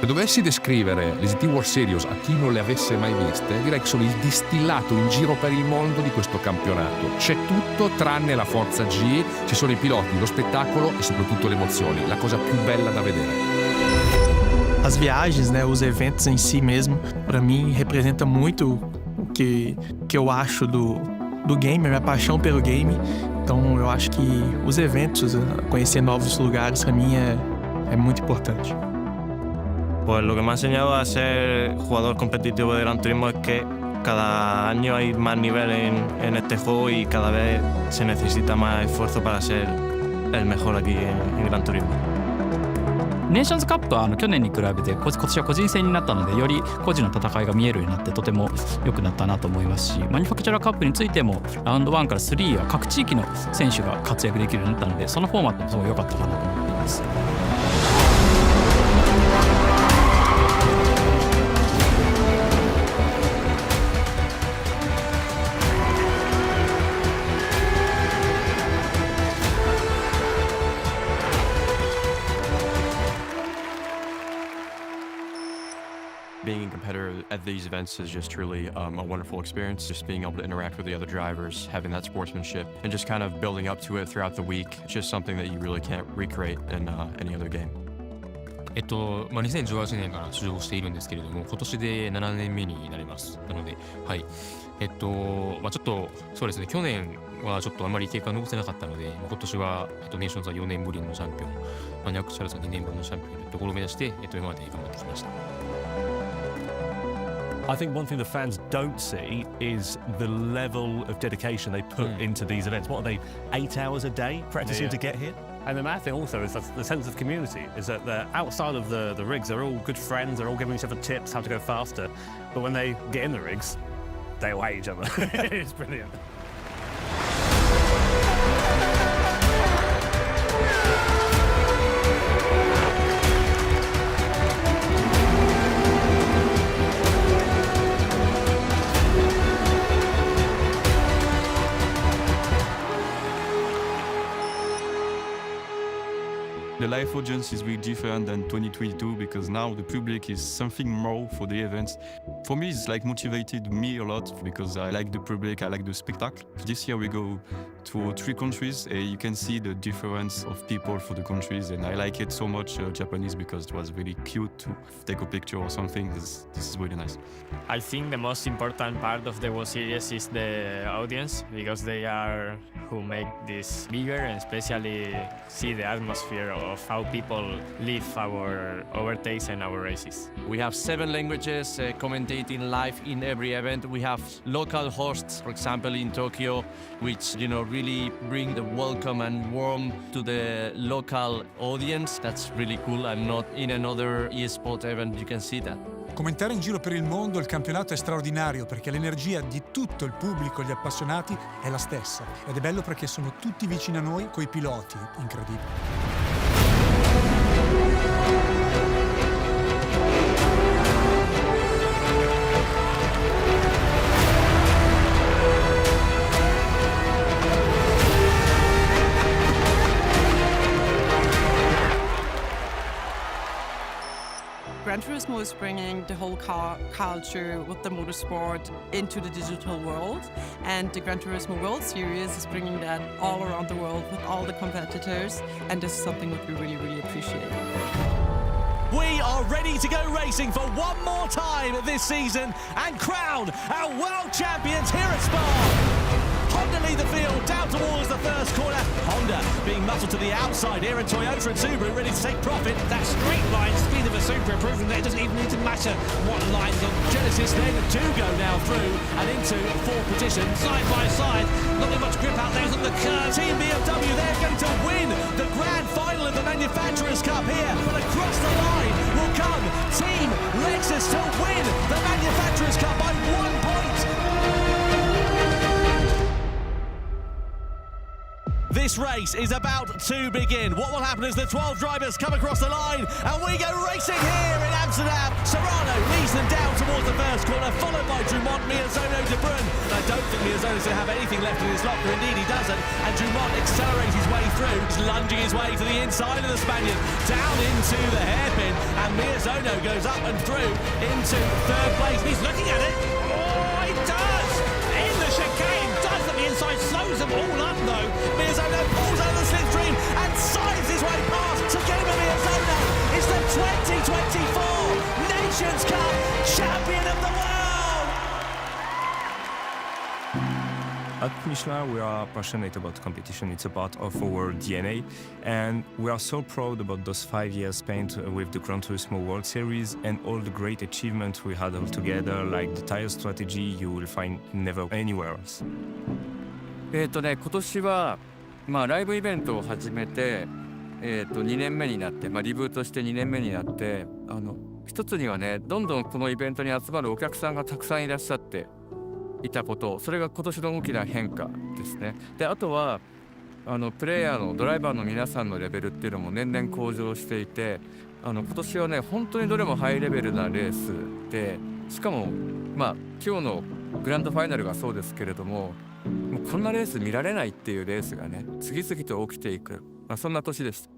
dovessi descrivere le GT World Series a chi non le avesse mai viste, direi che sono il distillato in giro per il mondo di questo campionato. C'è tutto tranne la forza G, ci sono i piloti, lo spettacolo e soprattutto le emozioni, la cosa più bella da vedere. As viagens, né, os eventos em si mesmo, para mim representa muito o que eu acho do game, a minha paixão pelo game. Então eu acho que os eventos, conhecer novos lugares, para mim é muito importante. Pues lo que me ha enseñado a ser jugador competitivo de Gran Turismo es que cada año hay más nivel en este juego y cada vez se necesita más esfuerzo para ser el mejor aquí en Gran Turismo. ネーションズカップは去年に比べて今年は個人戦になったのでより個人の戦いが見えるようになってとても良くなったなと思いますし、マニファクチャラーカップについてもラウンド1から3は各地域の選手が活躍できるようになったので、そのフォーマットもすごい良かったかなと思っています。Being a competitor at these events is just truly a wonderful experience. Just being able to interact with the other drivers, having that sportsmanship, and just kind of building up to it throughout the week. It's just something that you really can't recreate in any other game. 2018年から出場しているんですけれども、今年で7年目になります。なので、はい。ちょっと、そうですね、去年はちょっとあまり経過を残せなかったので、今年は、ネーションズは4年ぶりのチャンピオン、マニアックチャールズは2年ぶりのチャンピオンというところを目指して、今まで頑張ってきました。I think one thing the fans don't see is the level of dedication they put into these events. What are they, 8 hours a day practicing to get here? And the mad thing also is that the sense of community is that they're outside of the rigs, they're all good friends, they're all giving each other tips how to go faster. But when they get in the rigs, they all hate each other. It's brilliant. The live audience is really different than 2022 because now the public is something more for the events. For me, it's like motivated me a lot because I like the public, I like the spectacle. This year we go to 3 countries and you can see the difference of people for the countries, and I like it so much Japanese because it was really cute to take a picture or something. This is really nice. I think the most important part of the World Series is the audience because they are who make this bigger and especially see the atmosphere of how people live our overtakes and our races. We have 7 languages commentating live in every event. We have local hosts, for example, in Tokyo, which, really bring the welcome and warmth to the local audience. That's really cool. I'm not in another eSport event, you can see that. Commentare in giro per il mondo il campionato è straordinario perché l'energia di tutto il pubblico, gli appassionati, è la stessa. Ed è bello perché sono tutti vicini a noi coi piloti, incredibile. Gran Turismo is bringing the whole car culture with the motorsport into the digital world, and the Gran Turismo World Series is bringing that all around the world with all the competitors, and this is something that we really, really appreciate. We are ready to go racing for one more time this season and crown our world champions here at Spa. Honda lead the field down towards the first corner. Honda being muscled to the outside here, and Toyota and Subaru ready to take profit. That straight line speed of a Subaru proving that it doesn't even need to matter what lines on. Genesis then do go now through and into 4th position, side by side. Not much grip out there on the curve. Team BMW, they're going to win the grand final of the Manufacturers' Cup here. But across the line will come Team Lexus to win the Manufacturers' Cup by 1 point. This race is about to begin. What will happen as the 12 drivers come across the line and we go racing here in Amsterdam? Serrano leads them down towards the first corner, followed by Dumont, Miyazono, De Bruyne. I don't think Miyazono's going to have anything left in his locker. Indeed, he doesn't. And Dumont accelerates his way through. lunging his way to the inside of the Spaniard, down into the hairpin, and Miyazono goes up and through into third place. He's looking at it. Oh, he does! In the chicane, does at the inside, slows them all up though. Miyazono pulls out of the slipstream and sides his way past. Takuma Miyazono is the 2024 Nations Cup champion of the world. At Michelin, we are passionate about competition. It's a part of our DNA, and we are so proud about those 5 years spent with the Gran Turismo World Series and all the great achievements we had all together, like the tire strategy you will find never anywhere else. 今年は、ライブイベントを始めて、2年目になって、リブートして2年目になって、一つにはね、どんどんこのイベントに集まるお客さんがたくさんいらっしゃっていたこと、それが今年の大きな変化ですね。で、あとはプレイヤーのドライバーの皆さんのレベルっていうのも年々向上していて、今年はね、本当にどれもハイレベルなレースで、しかも今日のグランドファイナルがそうですけれども、もうこんなレース見られないっていうレースがね、次々と起きていく、そんな年です。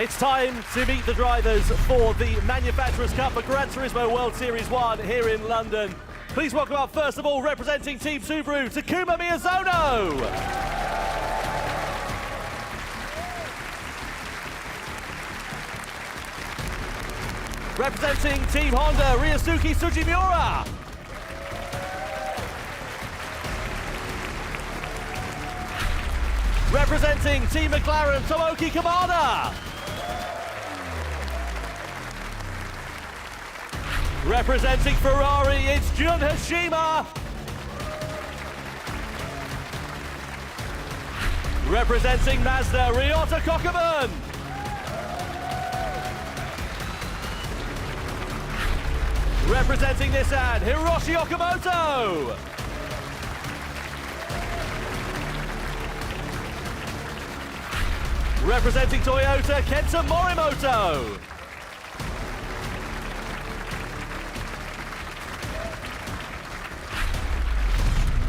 It's time to meet the drivers for the Manufacturers' Cup for Gran Turismo World Series 1 here in London. Please welcome up, first of all, representing Team Subaru, Takuma Miyazono. Representing Team Honda, Ryosuke Sugimura. Representing Team McLaren, Tomoki Kamada. Representing Ferrari, it's Jun Hashima. Representing Mazda, Ryota Kokeman. Representing Nissan, Hiroshi Okamoto. Representing Toyota, Kenta Morimoto.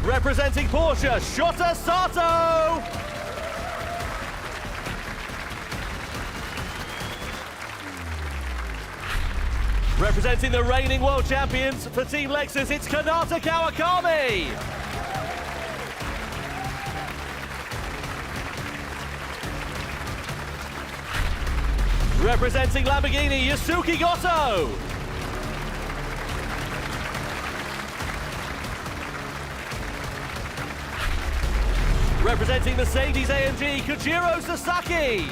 Representing Porsche, Shota Sato. Representing the reigning world champions for Team Lexus, it's Kanata Kawakami. Representing Lamborghini, Yasuki Goto. Representing Mercedes-AMG, Kojiro Sasaki.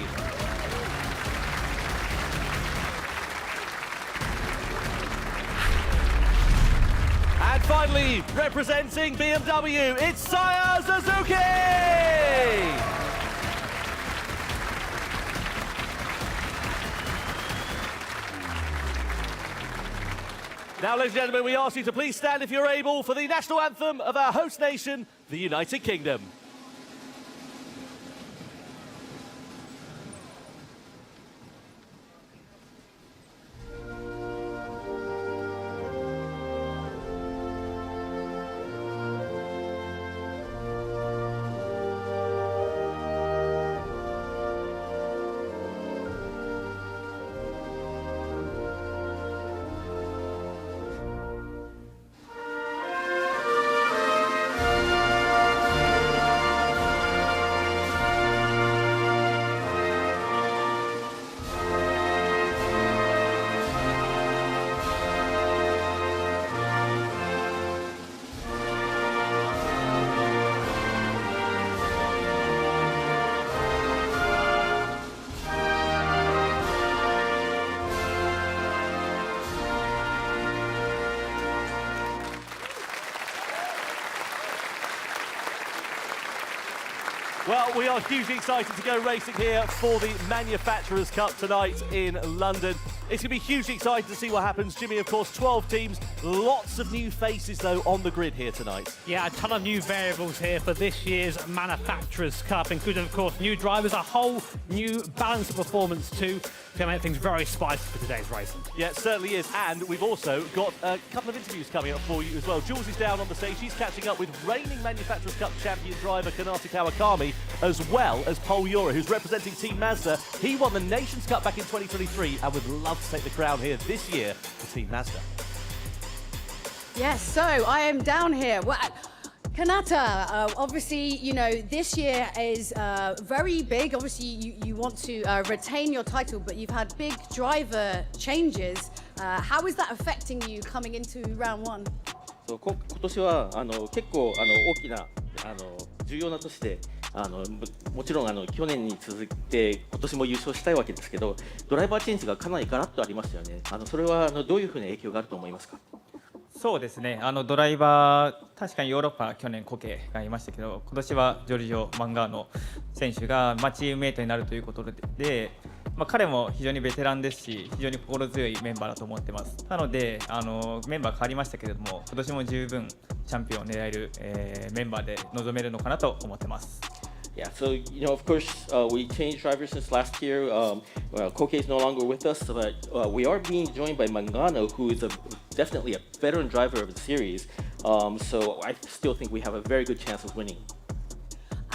And finally, representing BMW, it's Saya Suzuki! Now, ladies and gentlemen, we ask you to please stand if you're able for the national anthem of our host nation, the United Kingdom. Well, we are hugely excited to go racing here for the Manufacturers' Cup tonight in London. It's going to be hugely exciting to see what happens. Jimmy, of course, 12 teams, lots of new faces, though, on the grid here tonight. Yeah, a ton of new variables here for this year's Manufacturers' Cup, including, of course, new drivers, a whole new balance of performance, too, to make things very spicy for today's racing. Yeah, it certainly is. And we've also got a couple of interviews coming up for you as well. Jules is down on the stage. She's catching up with reigning Manufacturers' Cup champion driver Kanata Kawakami, as well as Paul Ura, who's representing Team Mazda. He won the Nations Cup back in 2023 and would love to take the crown here this year for Team Mazda. Yes, so I am down here. Well, Kanata, obviously, you know, this year is very big. Obviously, you want to retain your title, but you've had big driver changes. How is that affecting you coming into round one? 今年は結構大きな重要な年でもちろん去年に続いて今年も優勝したいわけですけど、ドライバーチェンジがかなりガラッとありましたよね。それはどういうふうな影響があると思いますか？そうですね、ドライバー、確かにヨーロッパは去年コケがいましたけど、今年はジョルジオ・マンガーノ選手がチームメイトになるということで、彼も非常にベテランですし、非常に心強いメンバーだと思ってます。なのでメンバー変わりましたけれども、今年も十分チャンピオンを狙える、メンバーで臨めるのかなと思ってます。Yeah, so, you know, of course, we changed drivers since last year. Koke is no longer with us, but we are being joined by Mangano, who is definitely a veteran driver of the series. So I still think we have a very good chance of winning.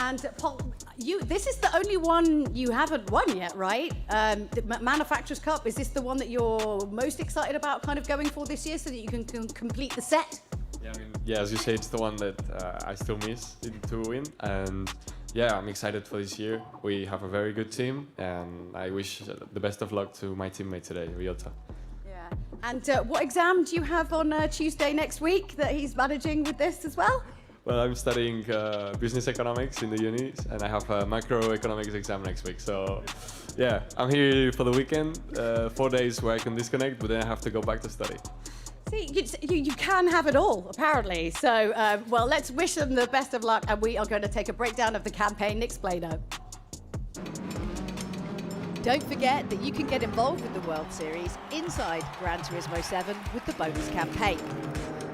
And Paul, this is the only one you haven't won yet, right? The Manufacturers Cup, is this the one that you're most excited about kind of going for this year so that you can complete the set? Yeah, I mean, yeah, as you say, it's the one that I still miss to win. And yeah, I'm excited for this year. We have a very good team, and I wish the best of luck to my teammate today, Ryota. Yeah. And what exam do you have on Tuesday next week that he's managing with this as well? Well, I'm studying business economics in the uni, and I have a macroeconomics exam next week. So yeah, I'm here for the weekend, 4 days where I can disconnect, but then I have to go back to study. See, you can have it all, apparently. So, well, let's wish them the best of luck, and we are going to take a breakdown of the campaign explainer. Don't forget that you can get involved with the World Series inside Gran Turismo 7 with the bonus campaign.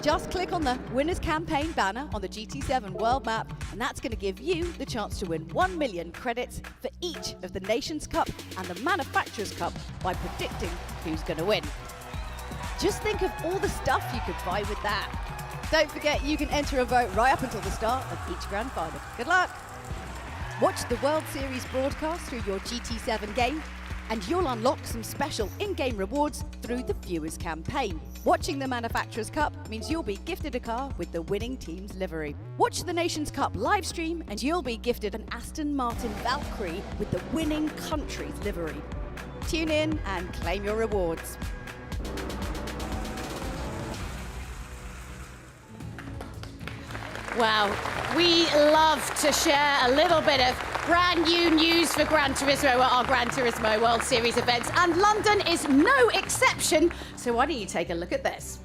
Just click on the Winners Campaign banner on the GT7 World Map, and that's going to give you the chance to win 1 million credits for each of the Nations Cup and the Manufacturers Cup by predicting who's going to win. Just think of all the stuff you could buy with that. Don't forget you can enter a vote right up until the start of each Grand Final. Good luck! Watch the World Series broadcast through your GT7 game, and you'll unlock some special in-game rewards through the Viewers Campaign. Watching the Manufacturers Cup means you'll be gifted a car with the winning team's livery. Watch the Nations Cup live stream and you'll be gifted an Aston Martin Valkyrie with the winning country's livery. Tune in and claim your rewards. Wow, we love to share a little bit of brand new news for Gran Turismo at our Gran Turismo World Series events, and London is no exception. So why don't you take a look at this?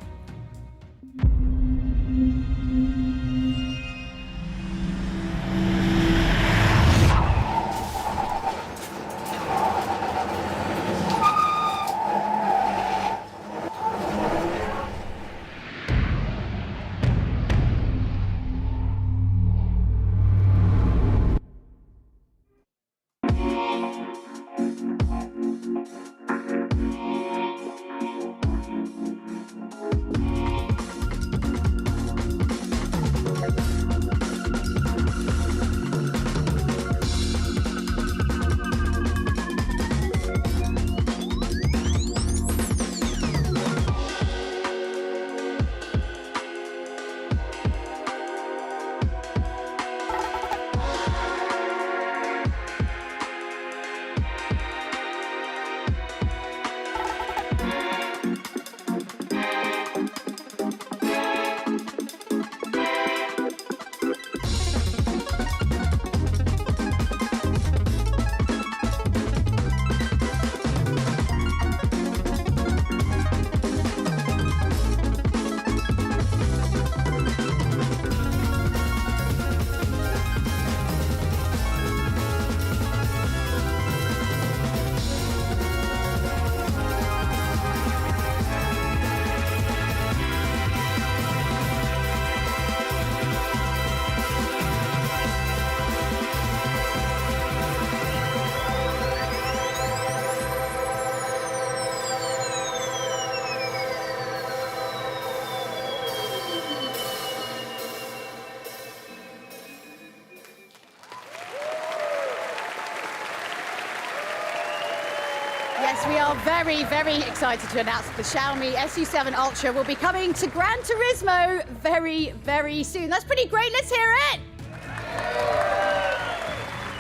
Yes, we are very, very excited to announce that the Xiaomi SU7 Ultra will be coming to Gran Turismo very, very soon. That's pretty great. Let's hear it.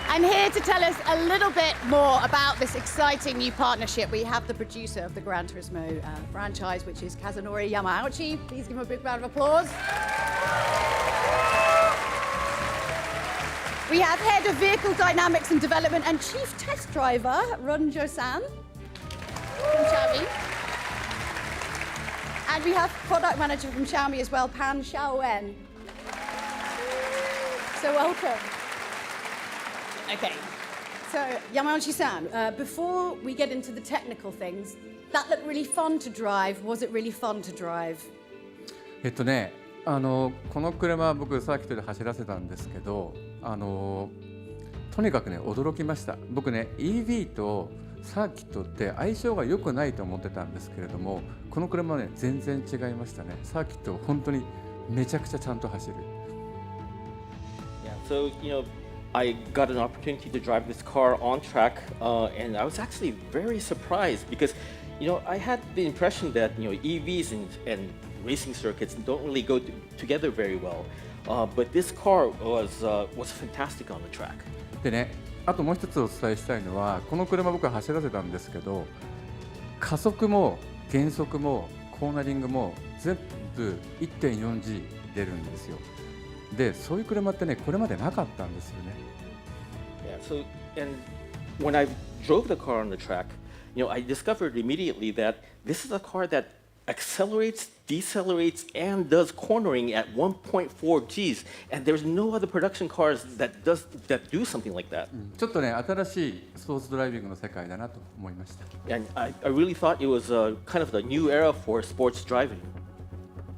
And here to tell us a little bit more about this exciting new partnership, we have the producer of the Gran Turismo franchise, which is Kazunori Yamauchi. Please give him a big round of applause. We have Head of Vehicle Dynamics and Development and Chief Test Driver, Runjo-san from Xiaomi. And we have Product Manager from Xiaomi as well, Pan Xiaowen. So welcome. Okay, so Yamauchi-san, before we get into the technical things, that looked really fun to drive. Was it really fun to drive? この車は僕サーキットで走らせたんですけど、とにかくね驚きました。僕ね EV とサーキットって相性が良くないと思ってたんですけれども、この車はね全然違いましたね。サーキット本当にめちゃくちゃちゃんと走る。Yeah, so I got an opportunity to drive this car on track, and I was actually very surprised because, I had the impression that EVs and racing circuits don't really go together very well, but this car was fantastic on the track. でね、あともう一つお伝えしたいのは、この車僕は走らせたんですけど、加速も減速もコーナリングも全部 1.4G 出るんですよ。で、そういう車ってね、これまでなかったんですよね。Yeah, so and when I drove the car on the track, I discovered immediately that this is a car that accelerates, decelerates, and does cornering at 1.4 Gs, and there's no other production cars that do something like that. ちょっとね、新しいスポーツドライビングの世界だなと思いました。And I really thought it was kind of the new era for sports driving.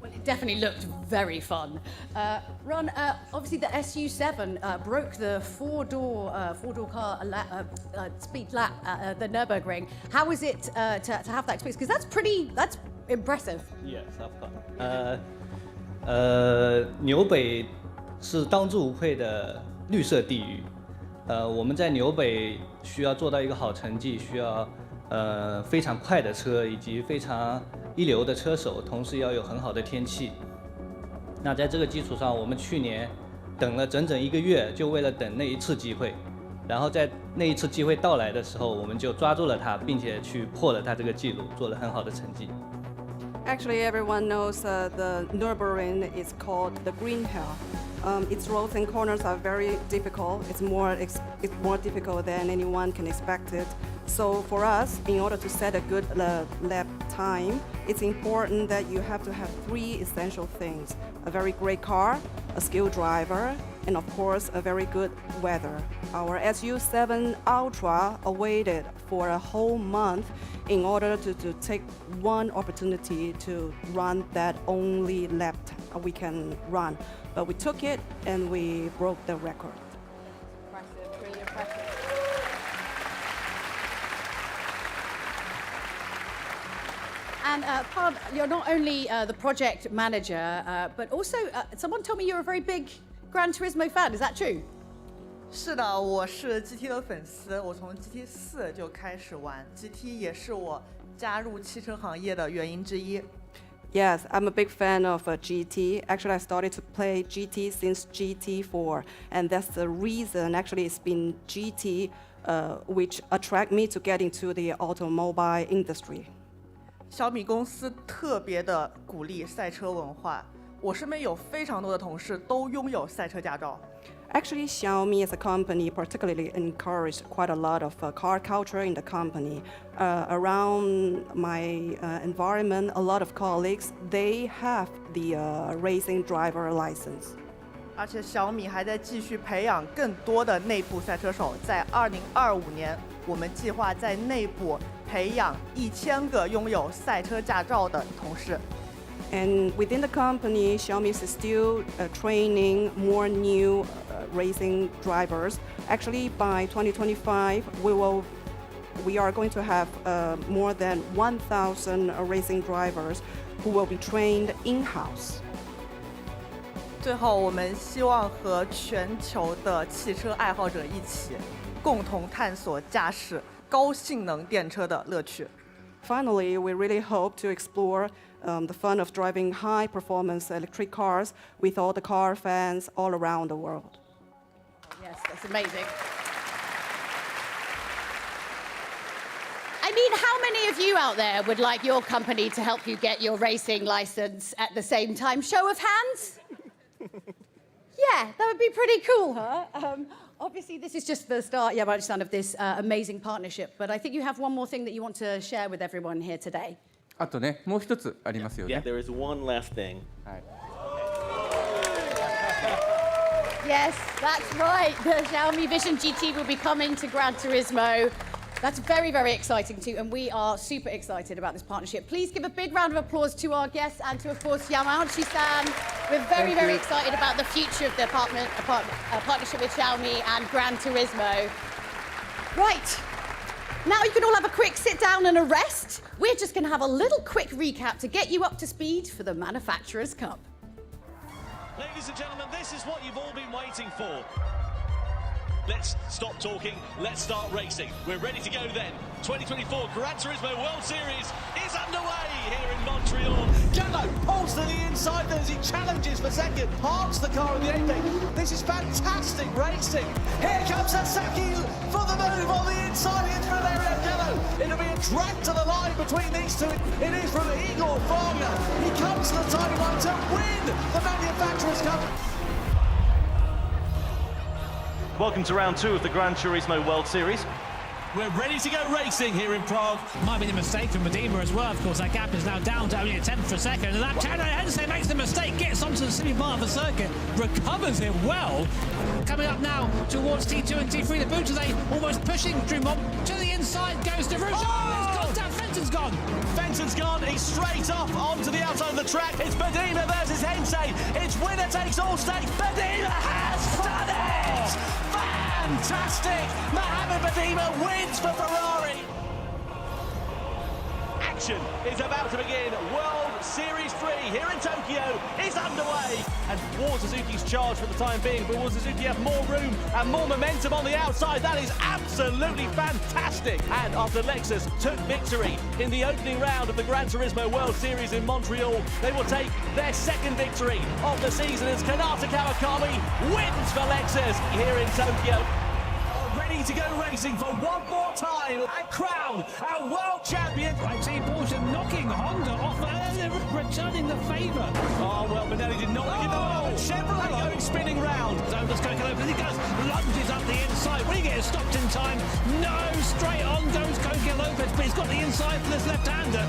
It definitely looked very fun. Ron, obviously the SU7 broke the four-door car speed lap at the Nürburgring. How was it to have that experience? Because that's impressive. Yes, of course. 纽北是当之无愧的绿色地狱。我们在纽北需要做到一个好成绩，需要非常快的车以及非常一流的车手，同时要有很好的天气。那在这个基础上，我们去年等了整整1个月，就为了等那一次机会。然后在那一次机会到来的时候，我们就抓住了它，并且去破了它这个记录，做了很好的成绩。Actually, everyone knows the Nürburgring is called the Green Hell. Its roads and corners are very difficult. It's more difficult than anyone can expect it. So for us, in order to set a good lap time, it's important that you have to have 3 essential things: a very great car, a skilled driver, and of course, a very good weather. Our SU7 Ultra awaited for a whole month in order to take one opportunity to run that only lap we can run. But we took it and we broke the record. Impressive, really impressive. And Pard, you're not only the project manager, but also someone told me you're a very big Gran Turismo fan. Is that true? 是的，我是 GT 的粉丝，我从 GT 4就开始玩 GT， 也是我加入汽车行业的原因之一。Yes, I'm a big fan of GT. Actually, I started to play GT since GT4, and that's the reason. Actually, it's been GT which attract me to get into the automobile industry. 小米公司特别的鼓励赛车文化，我身边有非常多的同事都拥有赛车驾照。Actually, Xiaomi as a company particularly encouraged quite a lot of car culture in the company. Around my environment, a lot of colleagues, they have the racing driver license. 而且小米还在继续培养更多的内部赛车手，在2025年，我们计划在内部培养1000个拥有赛车驾照的同事。And within the company, Xiaomi is still training more new racing drivers. Actually, by 2025, we are going to have more than 1,000 racing drivers who will be trained in-house. 最后，我们希望和全球的汽车爱好者一起，共同探索驾驶高性能电车的乐趣。Finally, we really hope to explore the fun of driving high-performance electric cars with all the car fans all around the world. Yes, that's amazing. I mean, how many of you out there would like your company to help you get your racing license at the same time? Show of hands? Yeah, that would be pretty cool, huh? Obviously, this is just the start, I understand, of this amazing partnership, but I think you have one more thing that you want to share with everyone here today. あとね、もう一つありますよね。Yeah, there is one last thing. Yes, that's right. The Xiaomi Vision GT will be coming to Gran Turismo. That's very, very exciting too, and we are super excited about this partnership. Please give a big round of applause to our guests and to, of course, Yamauchi-san. We're very, very excited about the future of the partnership with Xiaomi and Gran Turismo. Right. Now you can all have a quick sit down and a rest. We're just going to have a little quick recap to get you up to speed for the Manufacturers' Cup. Ladies and gentlemen, this is what you've all been waiting for. Let's stop talking, let's start racing. We're ready to go then. 2024 Gran Turismo World Series is underway here in Montreal. Gallo pulls to the inside as he challenges for second, parks the car in the apex. This is fantastic racing. Here comes Sasaki for the move on the inside in from Mario Gallo. It'll be a drag to the line between these two. It is from Igor Fogner. He comes to the tiny line to win the Manufacturers' Cup. Welcome to round 2 of the Gran Turismo World Series. We're ready to go racing here in Prague. Might be a mistake from Medina as well. Of course, that gap is now down to only a tenth for a second. And that Tano Hense makes the mistake, gets onto the city part of the circuit, recovers it well. Coming up now towards T2 and T3, the Bouteille almost pushing Drummond to the inside, goes to Rouge. Oh, it's gone down, Fenton's gone. Fenton's gone, he's straight off onto the outside of the track. It's Medina versus Hense. It's winner takes all stakes. Medina has done it! Fantastic! Mohamed Medina wins for Ferrari. Action is about to begin. World Series 3 here in Tokyo is underway. And War Suzuki's charge for the time being, but War Suzuki have more room and more momentum on the outside. That is absolutely fantastic. And after Lexus took victory in the opening round of the Gran Turismo World Series in Montreal, they will take their second victory of the season as Kanata Kawakami wins for Lexus here in Tokyo. Ready to go racing for one more time and crown our world champion. I see Porsche knocking Honda off earlier, returning the favour. Oh, well, Benelli did not give them a Chevrolet going spinning round. Douglas Coco Lopez, he goes, lunges up the inside. Will he get stopped in time? No, straight on goes Coco Lopez, but he's got the inside for this left-hander.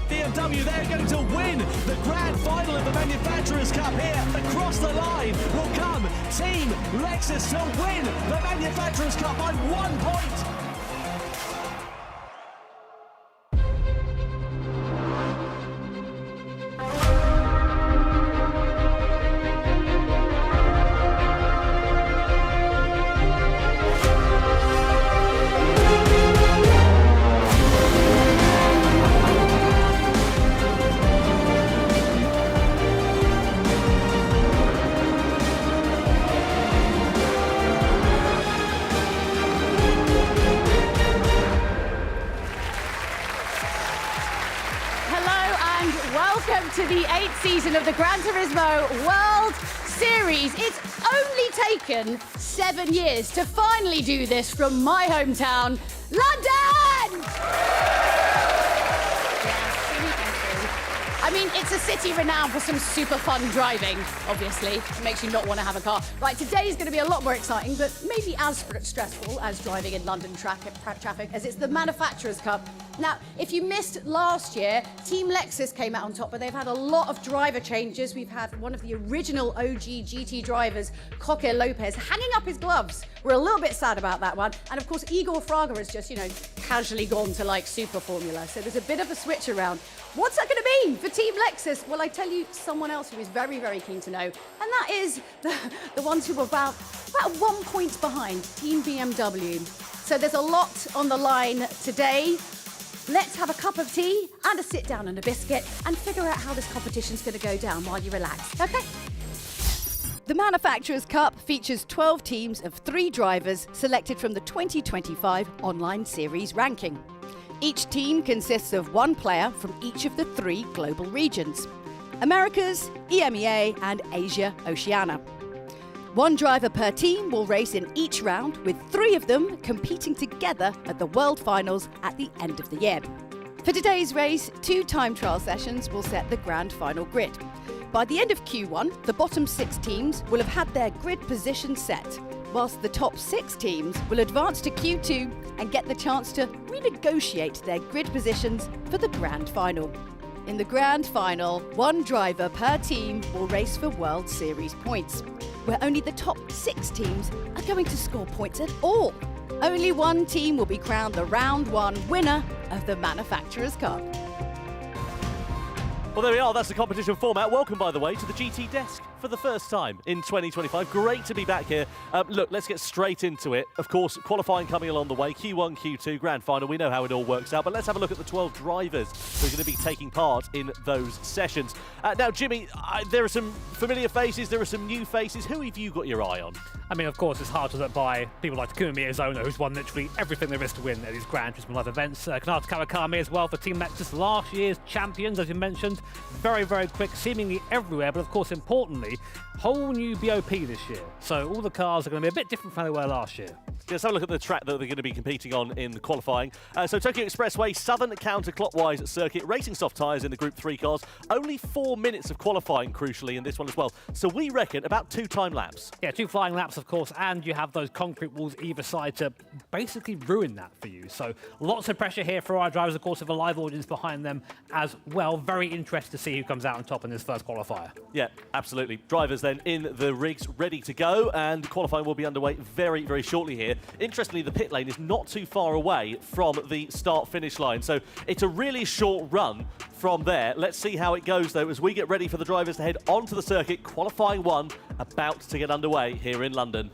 BMW, they're going to win the grand final of the Manufacturers' Cup here. Across the line will come Team Lexus to win the Manufacturers' Cup by 1 point. To the 8th season of the Gran Turismo World Series. It's only taken 7 years to finally do this from my hometown, London! I mean, it's a city renowned for some super fun driving, obviously. It makes you not want to have a car. Right, today's going to be a lot more exciting, but maybe as stressful as driving in London traffic, as it's the Manufacturers' Cup. Now, if you missed last year, Team Lexus came out on top, but they've had a lot of driver changes. We've had one of the original OG GT drivers, Coque Lopez, hanging up his gloves. We're a little bit sad about that one. And of course, Igor Fraga has just, casually gone to like Super Formula. So there's a bit of a switch around. What's that going to mean for Team Lexus? Well, I tell you someone else who is very, very keen to know, and that is the ones who were about 1 point behind, Team BMW. So there's a lot on the line today. Let's have a cup of tea and a sit down and a biscuit and figure out how this competition's going to go down while you relax, okay? The Manufacturers' Cup features 12 teams of 3 drivers selected from the 2025 Online Series ranking. Each team consists of 1 player from each of the 3 global regions: Americas, EMEA, and Asia-Oceania. 1 driver per team will race in each round, with 3 of them competing together at the World Finals at the end of the year. For today's race, 2 time trial sessions will set the grand final grid. By the end of Q1, the bottom 6 teams will have had their grid position set, whilst the top 6 teams will advance to Q2 and get the chance to renegotiate their grid positions for the grand final. In the grand final, 1 driver per team will race for World Series points, where only the top 6 teams are going to score points at all. Only 1 team will be crowned the round 1 winner of the Manufacturers' Cup. Well, there we are. That's the competition format. Welcome, by the way, to the GT desk for the first time in 2025. Great to be back here. Look, let's get straight into it. Of course, qualifying coming along the way. Q1, Q2, Grand Final. We know how it all works out. But let's have a look at the 12 drivers who are going to be taking part in those sessions. Now, Jimmy, there are some familiar faces. There are some new faces. Who have you got your eye on? I mean, of course, it's hard to look by people like Takuma Miyazono, who's won literally everything there is to win at these Gran Turismo Live events. Kanata Kawakami as well for Team Lexus, last year's champions, as you mentioned. Very, very quick, seemingly everywhere, but of course, importantly, whole new BOP this year. So all the cars are going to be a bit different from how they were last year. Let's have a look at the track that they're going to be competing on in the qualifying. So Tokyo Expressway, southern counterclockwise circuit, racing soft tyres in the Group 3 cars. Only 4 minutes of qualifying, crucially, in this one as well. So we reckon about 2 time laps. Yeah, 2 flying laps, of course, and you have those concrete walls either side to basically ruin that for you. So lots of pressure here for our drivers, of course, with a live audience behind them as well. Very interested to see who comes out on top in this first qualifier. Yeah, absolutely. Drivers then in the rigs ready to go, and qualifying will be underway very, very shortly here. Interestingly, the pit lane is not too far away from the start-finish line, so it's a really short run from there. Let's see how it goes, though, as we get ready for the drivers to head onto the circuit. Qualifying 1 about to get underway here in London.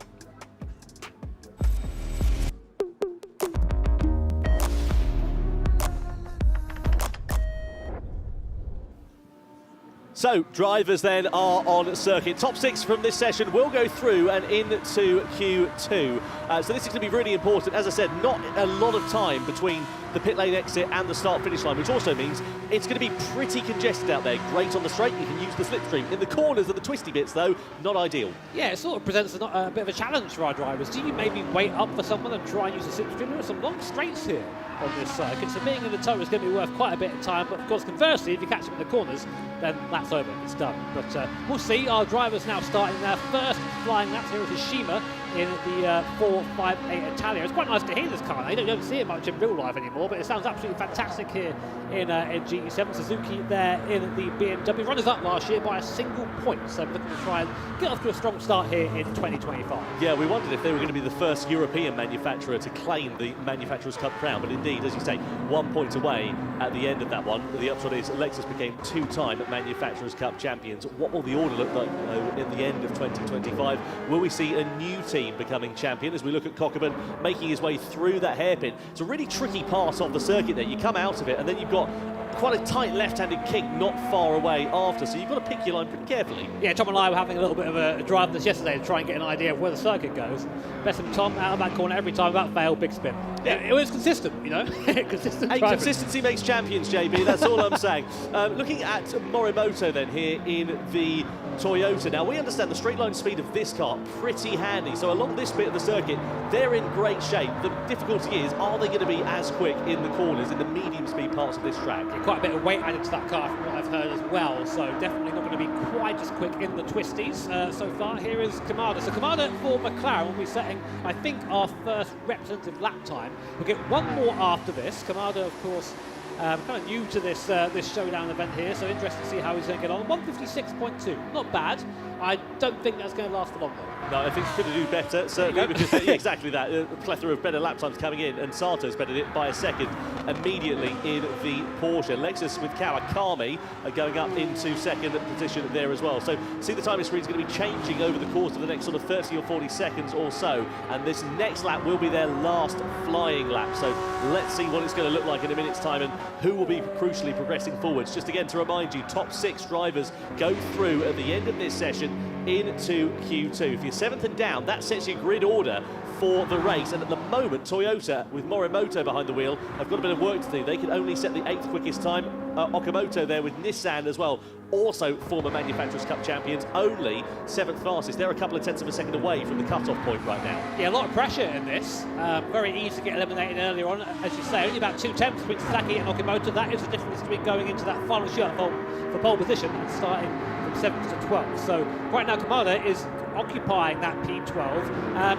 So, drivers then are on circuit. Top 6 from this session will go through and into Q2. So this is going to be really important. As I said, not a lot of time between the pit lane exit and the start-finish line, which also means it's going to be pretty congested out there. Great on the straight, you can use the slipstream. In the corners and the twisty bits, though, not ideal. Yeah, it sort of presents a bit of a challenge for our drivers. Do you maybe wait up for someone and try and use the slipstream? There are some long straights here on this circuit, so being in the toe is going to be worth quite a bit of time. But of course, conversely, if you catch them in the corners, then that's over, it's done. But we'll see. Our drivers now starting their first flying laps here at Hiroshima in the 458 Italia. It's quite nice to hear this car now. You don't see it much in real life anymore, but it sounds absolutely fantastic here in GT7. Suzuki there in the BMW. Runners up last year by a single point, so we're looking to try and get off to a strong start here in 2025. Yeah, we wondered if they were going to be the first European manufacturer to claim the Manufacturers' Cup crown, but indeed, as you say, 1 point away at the end of that one. The upshot is Lexus became 2-time Manufacturers' Cup champions. What will the order look like, though, in the end of 2025? Will we see a new team becoming champion as we look at Cockerman making his way through that hairpin? It's a really tricky part of the circuit there. You come out of it and then you've got quite a tight left-handed kick not far away after, so you've got to pick your line pretty carefully. Yeah, Tom and I were having a little bit of a drive this yesterday to try and get an idea of where the circuit goes. Best of Tom out of that corner every time, without fail, big spin. Yeah, it was consistent, you know. Consistent Hey, driving. consistency makes champions, JB, that's all I'm saying. Looking at Morimoto then here in the Toyota. Now, we understand the straight line speed of this car pretty handy, so along this bit of the circuit, they're in great shape. The difficulty is, are they going to be as quick in the corners, in the medium speed parts of this track? Quite a bit of weight added to that car from what I've heard as well, so definitely not going to be quite as quick in the twisties so far. Here is Kamada. So Kamada for McLaren will be setting, I think, our first representative lap time. We'll get one more after this. Kamada, of course, kind of new to this this showdown event here, so interested to see how he's going to get on. 156.2, not bad. I don't think that's going to last for long, though. No, I think he could do better, certainly, because yeah, exactly that. A plethora of better lap times coming in, and Sato's bettered it by a second immediately in the Porsche. Lexus with Kawakami going up into second position there as well. So, see, the timing screen is going to be changing over the course of the next sort of 30 or 40 seconds or so, and this next lap will be their last flying lap. So, let's see what it's going to look like in a minute's time and who will be crucially progressing forwards. Just again to remind you, top 6 drivers go through at the end of this session into Q2. If you're 7th and down, that sets your grid order for the race, and at the moment Toyota with Morimoto behind the wheel have got a bit of work to do. They can only set the 8th quickest time. Okamoto there with Nissan as well, also former Manufacturers' Cup champions, only 7th fastest. They're a couple of tenths of a second away from the cut-off point right now. Yeah, a lot of pressure in this. Very easy to get eliminated earlier on. As you say, only about 2 tenths between Sasaki and Okamoto. That is the difference between going into that final shot for pole position and starting from 7th to 12th. So right now Kamada is occupying that P12.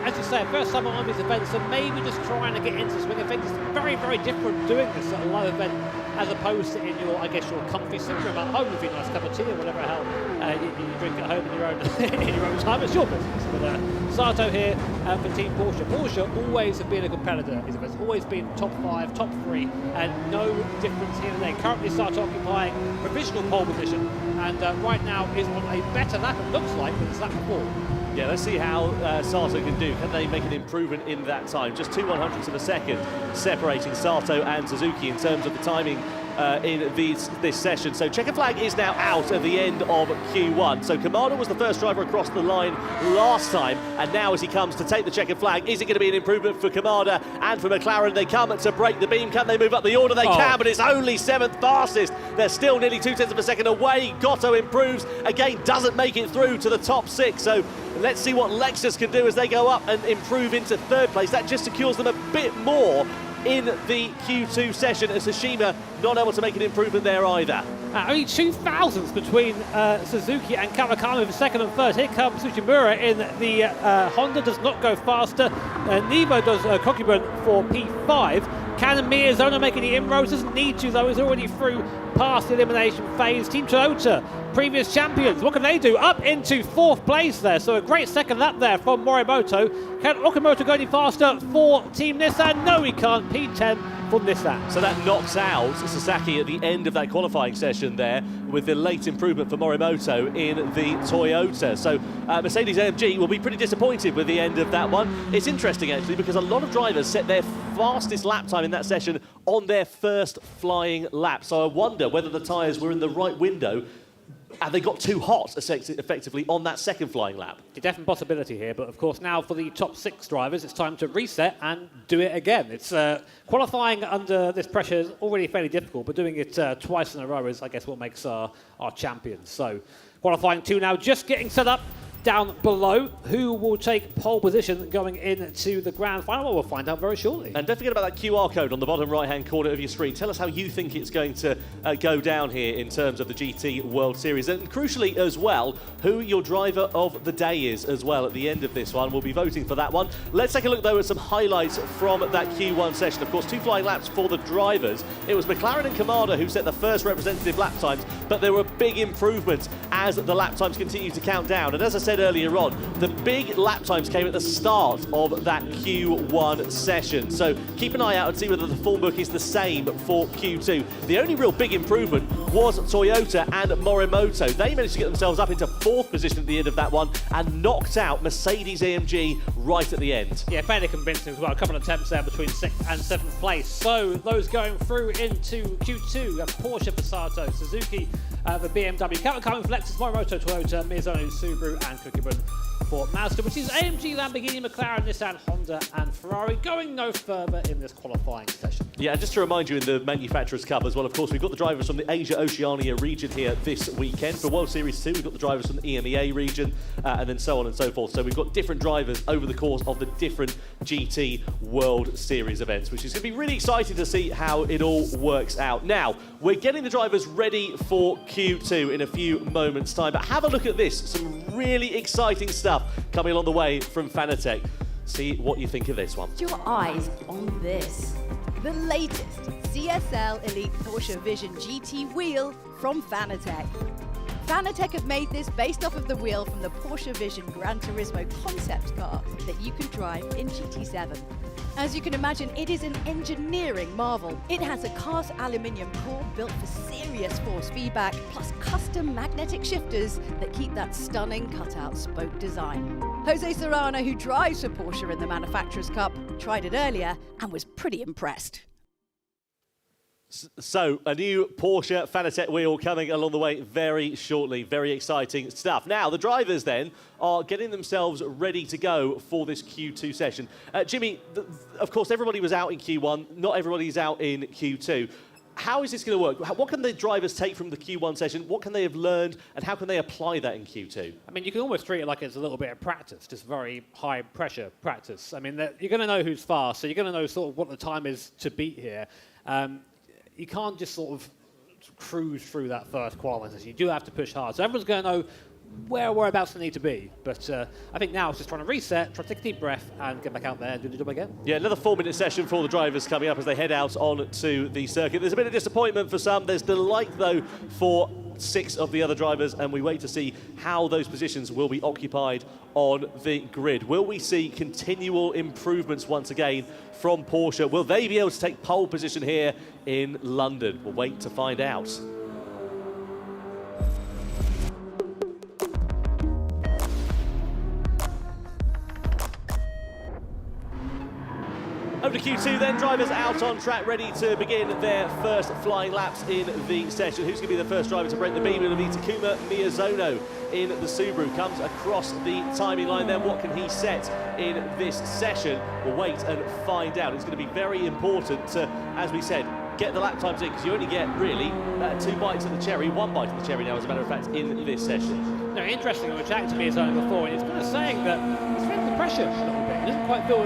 As you say, first time on these events, so maybe just trying to get into the swing of things. It's very, very different doing this at a live event as opposed to in your, I guess, your comfy sitting room at home with your nice cup of tea or whatever hell you drink at home in your own in your own time. It's your business. But Sato here for Team Porsche. Porsche always have been a competitor. It's always been top 5, top 3, and no difference here today. Currently Sato occupying provisional pole position, and right now is on a better lap, it looks like, than his lap before. Yeah, let's see how Sato can do. Can they make an improvement in that time? Just 2/100ths of a second separating Sato and Suzuki in terms of the timing in this session. So checkered flag is now out at the end of Q1. So Kamada was the first driver across the line last time, and now as he comes to take the checkered flag, is it going to be an improvement for Kamada and for McLaren? They come to break the beam. Can they move up the order? They can, but it's only 7th fastest. They're still nearly 0.2 of a second away. Goto improves, again doesn't make it through to the top 6. So let's see what Lexus can do as they go up and improve into 3rd place. That just secures them a bit more in the Q2 session, as Tsushima not able to make an improvement there either. Only 2,000ths between Suzuki and Kawakami for 2nd and 3rd. Here comes Tsuchimura in the Honda, does not go faster. Nevo does Kokuben for P5. Can Miyazono make any inroads? Doesn't need to though, he's already through past the elimination phase. Team Toyota, previous champions, what can they do? Up into 4th place there, so a great second lap there from Morimoto. Can Okamoto go any faster for Team Nissan? No, he can't. P10 for Nissan. So that knocks out Sasaki at the end of that qualifying session there, with the late improvement for Morimoto in the Toyota. So Mercedes-AMG will be pretty disappointed with the end of that one. It's interesting actually, because a lot of drivers set their fastest lap time in that session on their first flying lap. So I wonder whether the tyres were in the right window and they got too hot effectively on that second flying lap. A definite possibility here, but of course now for the top 6 drivers, it's time to reset and do it again. It's qualifying under this pressure is already fairly difficult, but doing it twice in a row is, I guess, what makes our champions. So qualifying 2 now, just getting set up down below. Who will take pole position going into the grand final? Well, we'll find out very shortly. And don't forget about that QR code on the bottom right-hand corner of your screen. Tell us how you think it's going to go down here in terms of the GT World Series. And crucially as well, who your driver of the day is as well at the end of this one. We'll be voting for that one. Let's take a look, though, at some highlights from that Q1 session. Of course, 2 flying laps for the drivers. It was McLaren and Kamada who set the first representative lap times, but there were big improvements as the lap times continued to count down. And as I said earlier on, the big lap times came at the start of that Q1 session. So keep an eye out and see whether the form book is the same for Q2. The only real big improvement was Toyota and Morimoto. They managed to get themselves up into 4th position at the end of that one and knocked out Mercedes-AMG right at the end. Yeah, fairly convincing as well. A couple of attempts there between 6th and 7th place. So those going through into Q2, Porsche for Sato, Suzuki for BMW, Kawakami for Lexus, Morimoto, Toyota, Miyazono, Subaru and Kokuben for Mazda, which is AMG, Lamborghini, McLaren, Nissan, Honda and Ferrari, going no further in this qualifying session. Yeah, and just to remind you, in the Manufacturers' Cup as well, of course, we've got the drivers from the Asia-Oceania region here this weekend. For World Series 2, we've got the drivers from the EMEA region, and then so on and so forth. So we've got different drivers over the course of the different GT World Series events, which is going to be really exciting to see how it all works out. Now, we're getting the drivers ready for Q2 in a few moments' time, but have a look at this. Some really exciting stuff coming along the way from Fanatec. See what you think of this one. Put your eyes on this. The latest CSL Elite Porsche Vision GT wheel from Fanatec. Fanatec have made this based off of the wheel from the Porsche Vision Gran Turismo concept car that you can drive in GT7. As you can imagine, it is an engineering marvel. It has a cast aluminium core built for serious force feedback, plus custom magnetic shifters that keep that stunning cutout spoke design. Jose Serrano, who drives for Porsche in the Manufacturers' Cup, tried it earlier and was pretty impressed. So, a new Porsche Fanatec wheel coming along the way very shortly. Very exciting stuff. Now, the drivers then are getting themselves ready to go for this Q2 session. Jimmy, of course, everybody was out in Q1. Not everybody's out in Q2. How is this going to work? What can the drivers take from the Q1 session? What can they have learned, and how can they apply that in Q2? I mean, you can almost treat it like it's a little bit of practice, just very high pressure practice. I mean, you're going to know who's fast, so you're going to know sort of what the time is to beat here. You can't just sort of cruise through that first qualifying session. You do have to push hard. So everyone's going to know whereabouts they need to be. But I think now it's just trying to reset, try to take a deep breath and get back out there and do the job again. Yeah, another 4-minute session for the drivers coming up as they head out onto the circuit. There's a bit of disappointment for some. There's delight, though, for 6 of the other drivers, and we wait to see how those positions will be occupied on the grid. Will we see continual improvements once again from Porsche? Will they be able to take pole position here in London? We'll wait to find out. Over to Q2 then, drivers out on track ready to begin their first flying laps in the session. Who's going to be the first driver to break the beam? It'll be Takuma Miyazono in the Subaru. Comes across the timing line then. What can he set in this session? We'll wait and find out. It's going to be very important to, as we said, get the lap times in, because you only get really 2 bites of the cherry, 1 bite of the cherry now, as a matter of fact, in this session. No, interesting, we chatted to Miyazono before, and he's kind of saying that he's feeling the pressure a little bit. He doesn't quite feel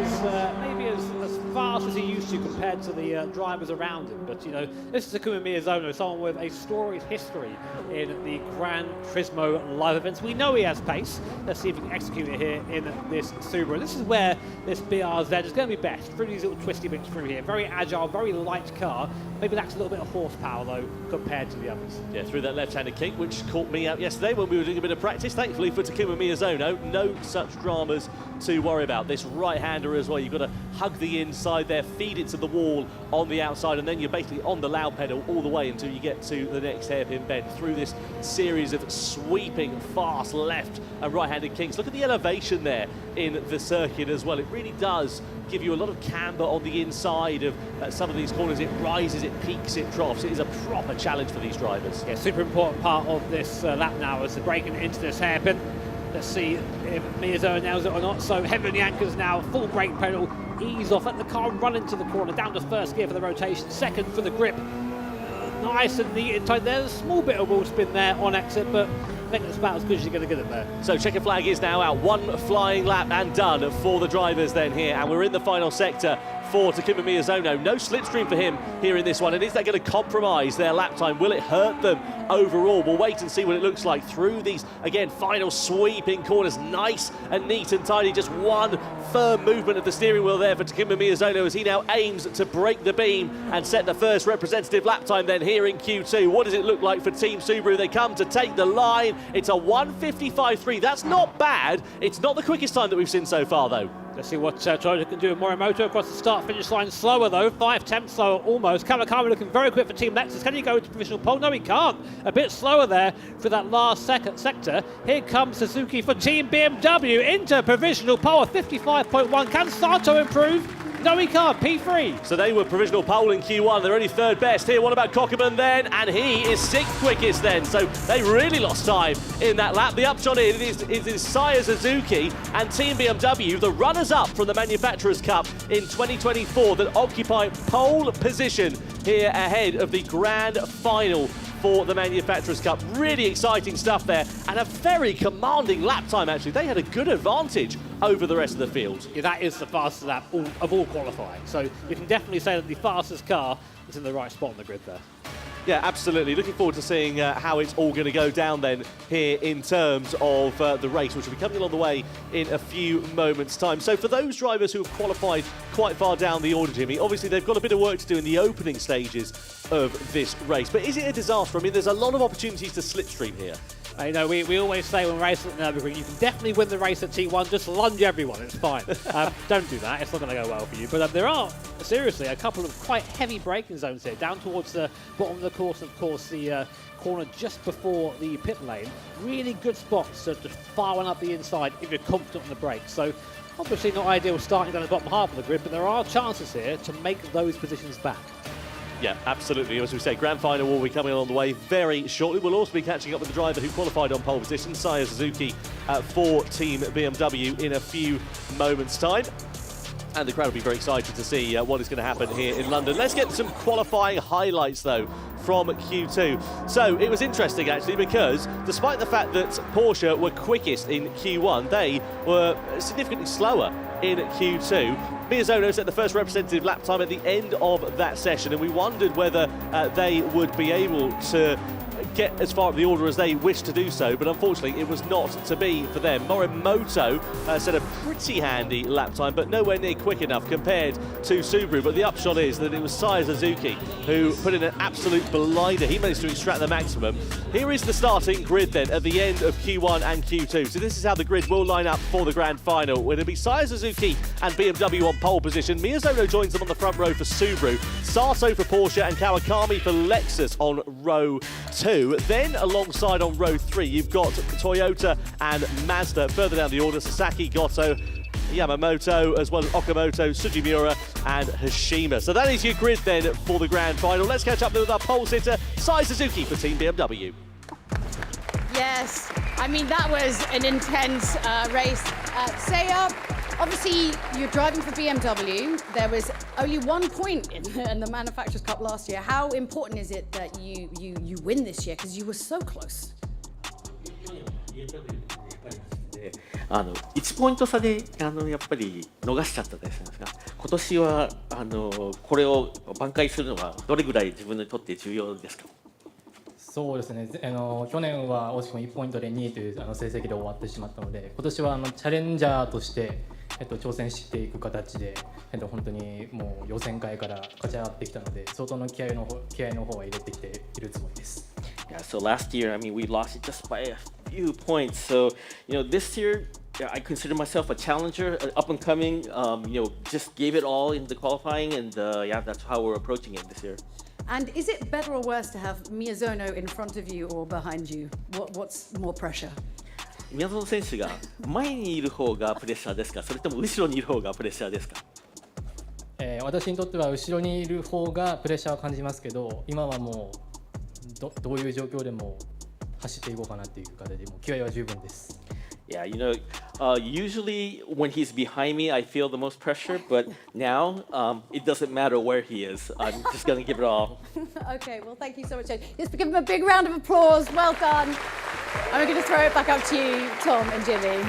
maybe as fast as he used to compared to the drivers around him. But, you know, this is Takuma Miyazono, someone with a storied history in the Gran Turismo live events. We know he has pace. Let's see if he can execute it here in this Subaru. This is where this BRZ is going to be best, through these little twisty bits through here. Very agile, very light car. Maybe lacks a little bit of horsepower, though, compared to the others. Yeah, through that left-handed kick, which caught me out yesterday when we were doing a bit of practice. Thankfully for Takuma Miyazono, no such dramas to worry about. This right-hander as well, you've got to hug the inside there, feed it to the wall on the outside, and then you're basically on the loud pedal all the way until you get to the next hairpin bend through this series of sweeping, fast left and right-handed kicks. Look at the elevation there in the circuit as well. It really does give you a lot of camber on the inside of some of these corners. It rises, it peaks, it troughs. It is a proper challenge for these drivers. Yeah, super important part of this lap now is the breaking into this hairpin. Let's see if Miyazono nails it or not. So heavy on the anchors now, full brake pedal, ease off, let the car run into the corner, down to first gear for the rotation, second for the grip. Nice and neat and tight. There's a small bit of wheel spin there on exit, but I think it's about as good as you're going to get it there. So checkered flag is now out. 1 flying lap and done for the drivers then here. And we're in the final sector for Takuma Miyazono. No slipstream for him here in this one. And is that going to compromise their lap time? Will it hurt them overall? We'll wait and see what it looks like through these, again, final sweeping corners. Nice and neat and tidy. Just 1 firm movement of the steering wheel there for Takuma Miyazono as he now aims to break the beam and set the first representative lap time then here in Q2. What does it look like for Team Subaru? They come to take the line. It's a 1:55.3. That's not bad. It's not the quickest time that we've seen so far, though. Let's see what Toyota can do with Morimoto across the start-finish line. Slower, though. 5/10 slower, almost. Kawakami looking very quick for Team Lexus. Can he go into provisional pole? No, he can't. A bit slower there for that last sector. Here comes Suzuki for Team BMW into provisional pole, 55.1. Can Sato improve? No, he can't. P3. So they were provisional pole in Q1. They're only 3rd best here. What about Kokkerman then? And he is 6th quickest then. So they really lost time in that lap. The upshot is Saya Suzuki and Team BMW, the runners-up from the Manufacturers' Cup in 2024, that occupy pole position here ahead of the grand final for the Manufacturers' Cup. Really exciting stuff there, and a very commanding lap time, actually. They had a good advantage over the rest of the field. Yeah, that is the fastest lap of all qualifying. So you can definitely say that the fastest car is in the right spot on the grid there. Yeah, absolutely. Looking forward to seeing how it's all going to go down then here in terms of the race, which will be coming along the way in a few moments' time. So for those drivers who have qualified quite far down the order, Jimmy, obviously they've got a bit of work to do in the opening stages of this race. But is it a disaster? I mean, there's a lot of opportunities to slipstream here. You know, we always say when racing at Nürburgring, you can definitely win the race at T1, just lunge everyone, it's fine. Don't do that, it's not going to go well for you. But there are, seriously, a couple of quite heavy braking zones here, down towards the bottom of the course, of course, the corner just before the pit lane. Really good spots to fire one up the inside if you're confident on the brakes. So obviously not ideal starting down the bottom half of the grid, but there are chances here to make those positions back. Yeah, absolutely. As we say, grand final will be coming along the way very shortly. We'll also be catching up with the driver who qualified on pole position, Saya Suzuki, for Team BMW in a few moments' time. And the crowd will be very excited to see what is going to happen here in London. Let's get some qualifying highlights, though, from Q2. So it was interesting, actually, because despite the fact that Porsche were quickest in Q1, they were significantly slower in Q2. Miyazono set the first representative lap time at the end of that session, and we wondered whether they would be able to get as far up the order as they wished to do so, but unfortunately it was not to be for them. Morimoto set a pretty handy lap time, but nowhere near quick enough compared to Subaru. But the upshot is that it was Saya Suzuki who put in an absolute blinder. He managed to extract the maximum. Here is the starting grid then at the end of Q1 and Q2. So this is how the grid will line up for the grand final. It'll be Saya Suzuki and BMW on pole position. Miyazono joins them on the front row for Subaru, Sato for Porsche and Kawakami for Lexus on row 2. Then alongside on row 3 you've got Toyota and Mazda. Further down the order, Sasaki, Goto, Yamamoto, as well as Okamoto, Sugimura and Hashima. So that is your grid then for the grand final. Let's catch up with our pole sitter, Saya Suzuki for Team BMW. Yes, I mean, that was an intense race. Saya, obviously, you're driving for BMW. There was only 1 point in the Manufacturers' Cup last year. How important is it that you win this year? Because you were so close. 1ポイント差でやっぱり逃しちゃったですが、今年はこれを挽回するのはどれぐらい自分にとって重要ですか？そうですね、去年は惜しくも1ポイントで2位という成績で終わってしまったので、今年はチャレンジャーとして、挑戦していく形で、本当にもう予選会から勝ち上がってきたので、相当の気合の方は入れてきているつもりです。Yeah, so last year, I mean, we lost it just by a few points. So, this year, I consider myself a challenger, up and coming. Just gave it all in the qualifying, and that's how we're approaching it this year. And is it better or worse to have Miyazono in front of you or behind you? What's more pressure? 宮園選手が前にいる方がプレッシャーですか、それとも後ろにいる方がプレッシャーですか？私にとっては後ろにいる方がプレッシャーを感じますけど、今はもうどういう状況でも走っていこうかなっていう形でもう気合は十分です。Yeah, usually when he's behind me, I feel the most pressure, but now it doesn't matter where he is. I'm just going to give it all. Okay, well, thank you so much. Let's give him a big round of applause. Well done. And we're going to throw it back up to you, Tom and Jimmy.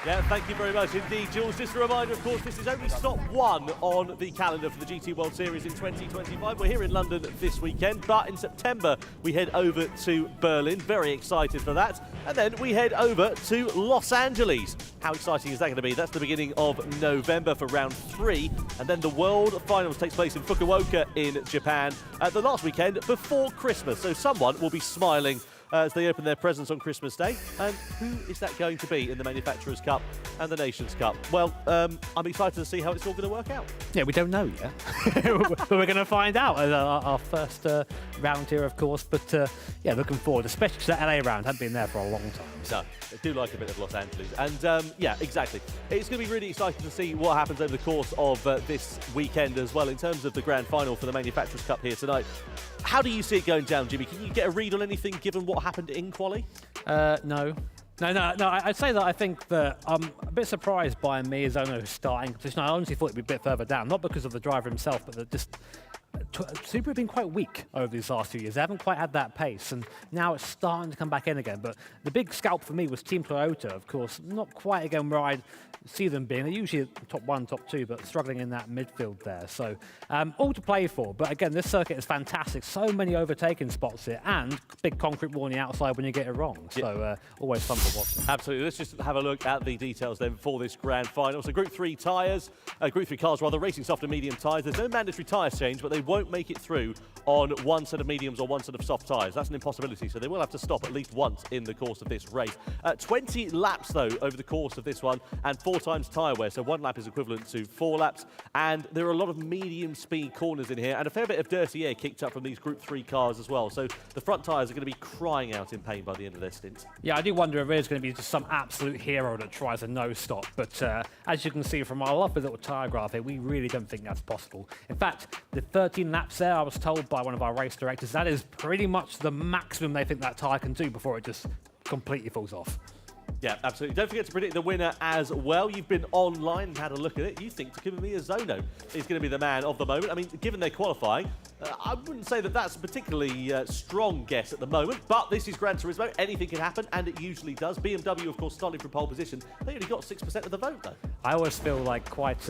Yeah, thank you very much indeed, Jules. Just a reminder, of course, this is only stop 1 on the calendar for the GT World Series in 2025. We're here in London this weekend, but in September we head over to Berlin. Very excited for that. And then we head over to Los Angeles. How exciting is that going to be? That's the beginning of November for round 3. And then the World Finals takes place in Fukuoka in Japan at the last weekend before Christmas. So someone will be smiling as they open their presents on Christmas Day. And who is that going to be in the Manufacturers' Cup and the Nations' Cup? Well, I'm excited to see how it's all going to work out. Yeah, we don't know yet, but we're going to find out at our first round here, of course. But yeah, looking forward, especially to the LA round. Haven't been there for a long time. No, I do like a bit of Los Angeles. And yeah, exactly. It's going to be really exciting to see what happens over the course of this weekend as well in terms of the grand final for the Manufacturers' Cup here tonight. How do you see it going down, Jimmy? Can you get a read on anything given what happened in quali? No. I'd say that I think that I'm a bit surprised by Miyazono's starting position. I honestly thought it'd be a bit further down, not because of the driver himself, but that just Subaru have been quite weak over these last few years. They haven't quite had that pace, and now it's starting to come back in again. But the big scalp for me was Team Toyota, of course. Not quite again where I'd see them being. They're usually top 1, top 2, but struggling in that midfield there. So all to play for. But again, this circuit is fantastic. So many overtaking spots here, and big concrete wall on the outside when you get it wrong. So always fun to watch. Absolutely. Let's just have a look at the details then for this grand final. So Group 3 tyres, Group 3 cars rather, racing soft and medium tyres. There's no mandatory tyre change, but they won't make it through on one set of mediums or one set of soft tyres. That's an impossibility, so they will have to stop at least once in the course of this race. 20 laps, though, over the course of this one, and 4 times tyre wear, so 1 lap is equivalent to 4 laps. And there are a lot of medium-speed corners in here, and a fair bit of dirty air kicked up from these Group 3 cars as well. So the front tyres are going to be crying out in pain by the end of their stint. Yeah, I do wonder if there's going to be just some absolute hero that tries a no-stop. But as you can see from our lovely little tyre graph here, we really don't think that's possible. In fact, the 13 laps there, I was told by one of our race directors, that is pretty much the maximum they think that tyre can do before it just completely falls off. Yeah, absolutely. Don't forget to predict the winner as well. You've been online and had a look at it. You think Takuma Miyazono is going to be the man of the moment. I mean, given their qualifying, I wouldn't say that that's a particularly strong guess at the moment, but this is Gran Turismo. Anything can happen, and it usually does. BMW, of course, starting from pole position. They only got 6% of the vote, though. I always feel like quite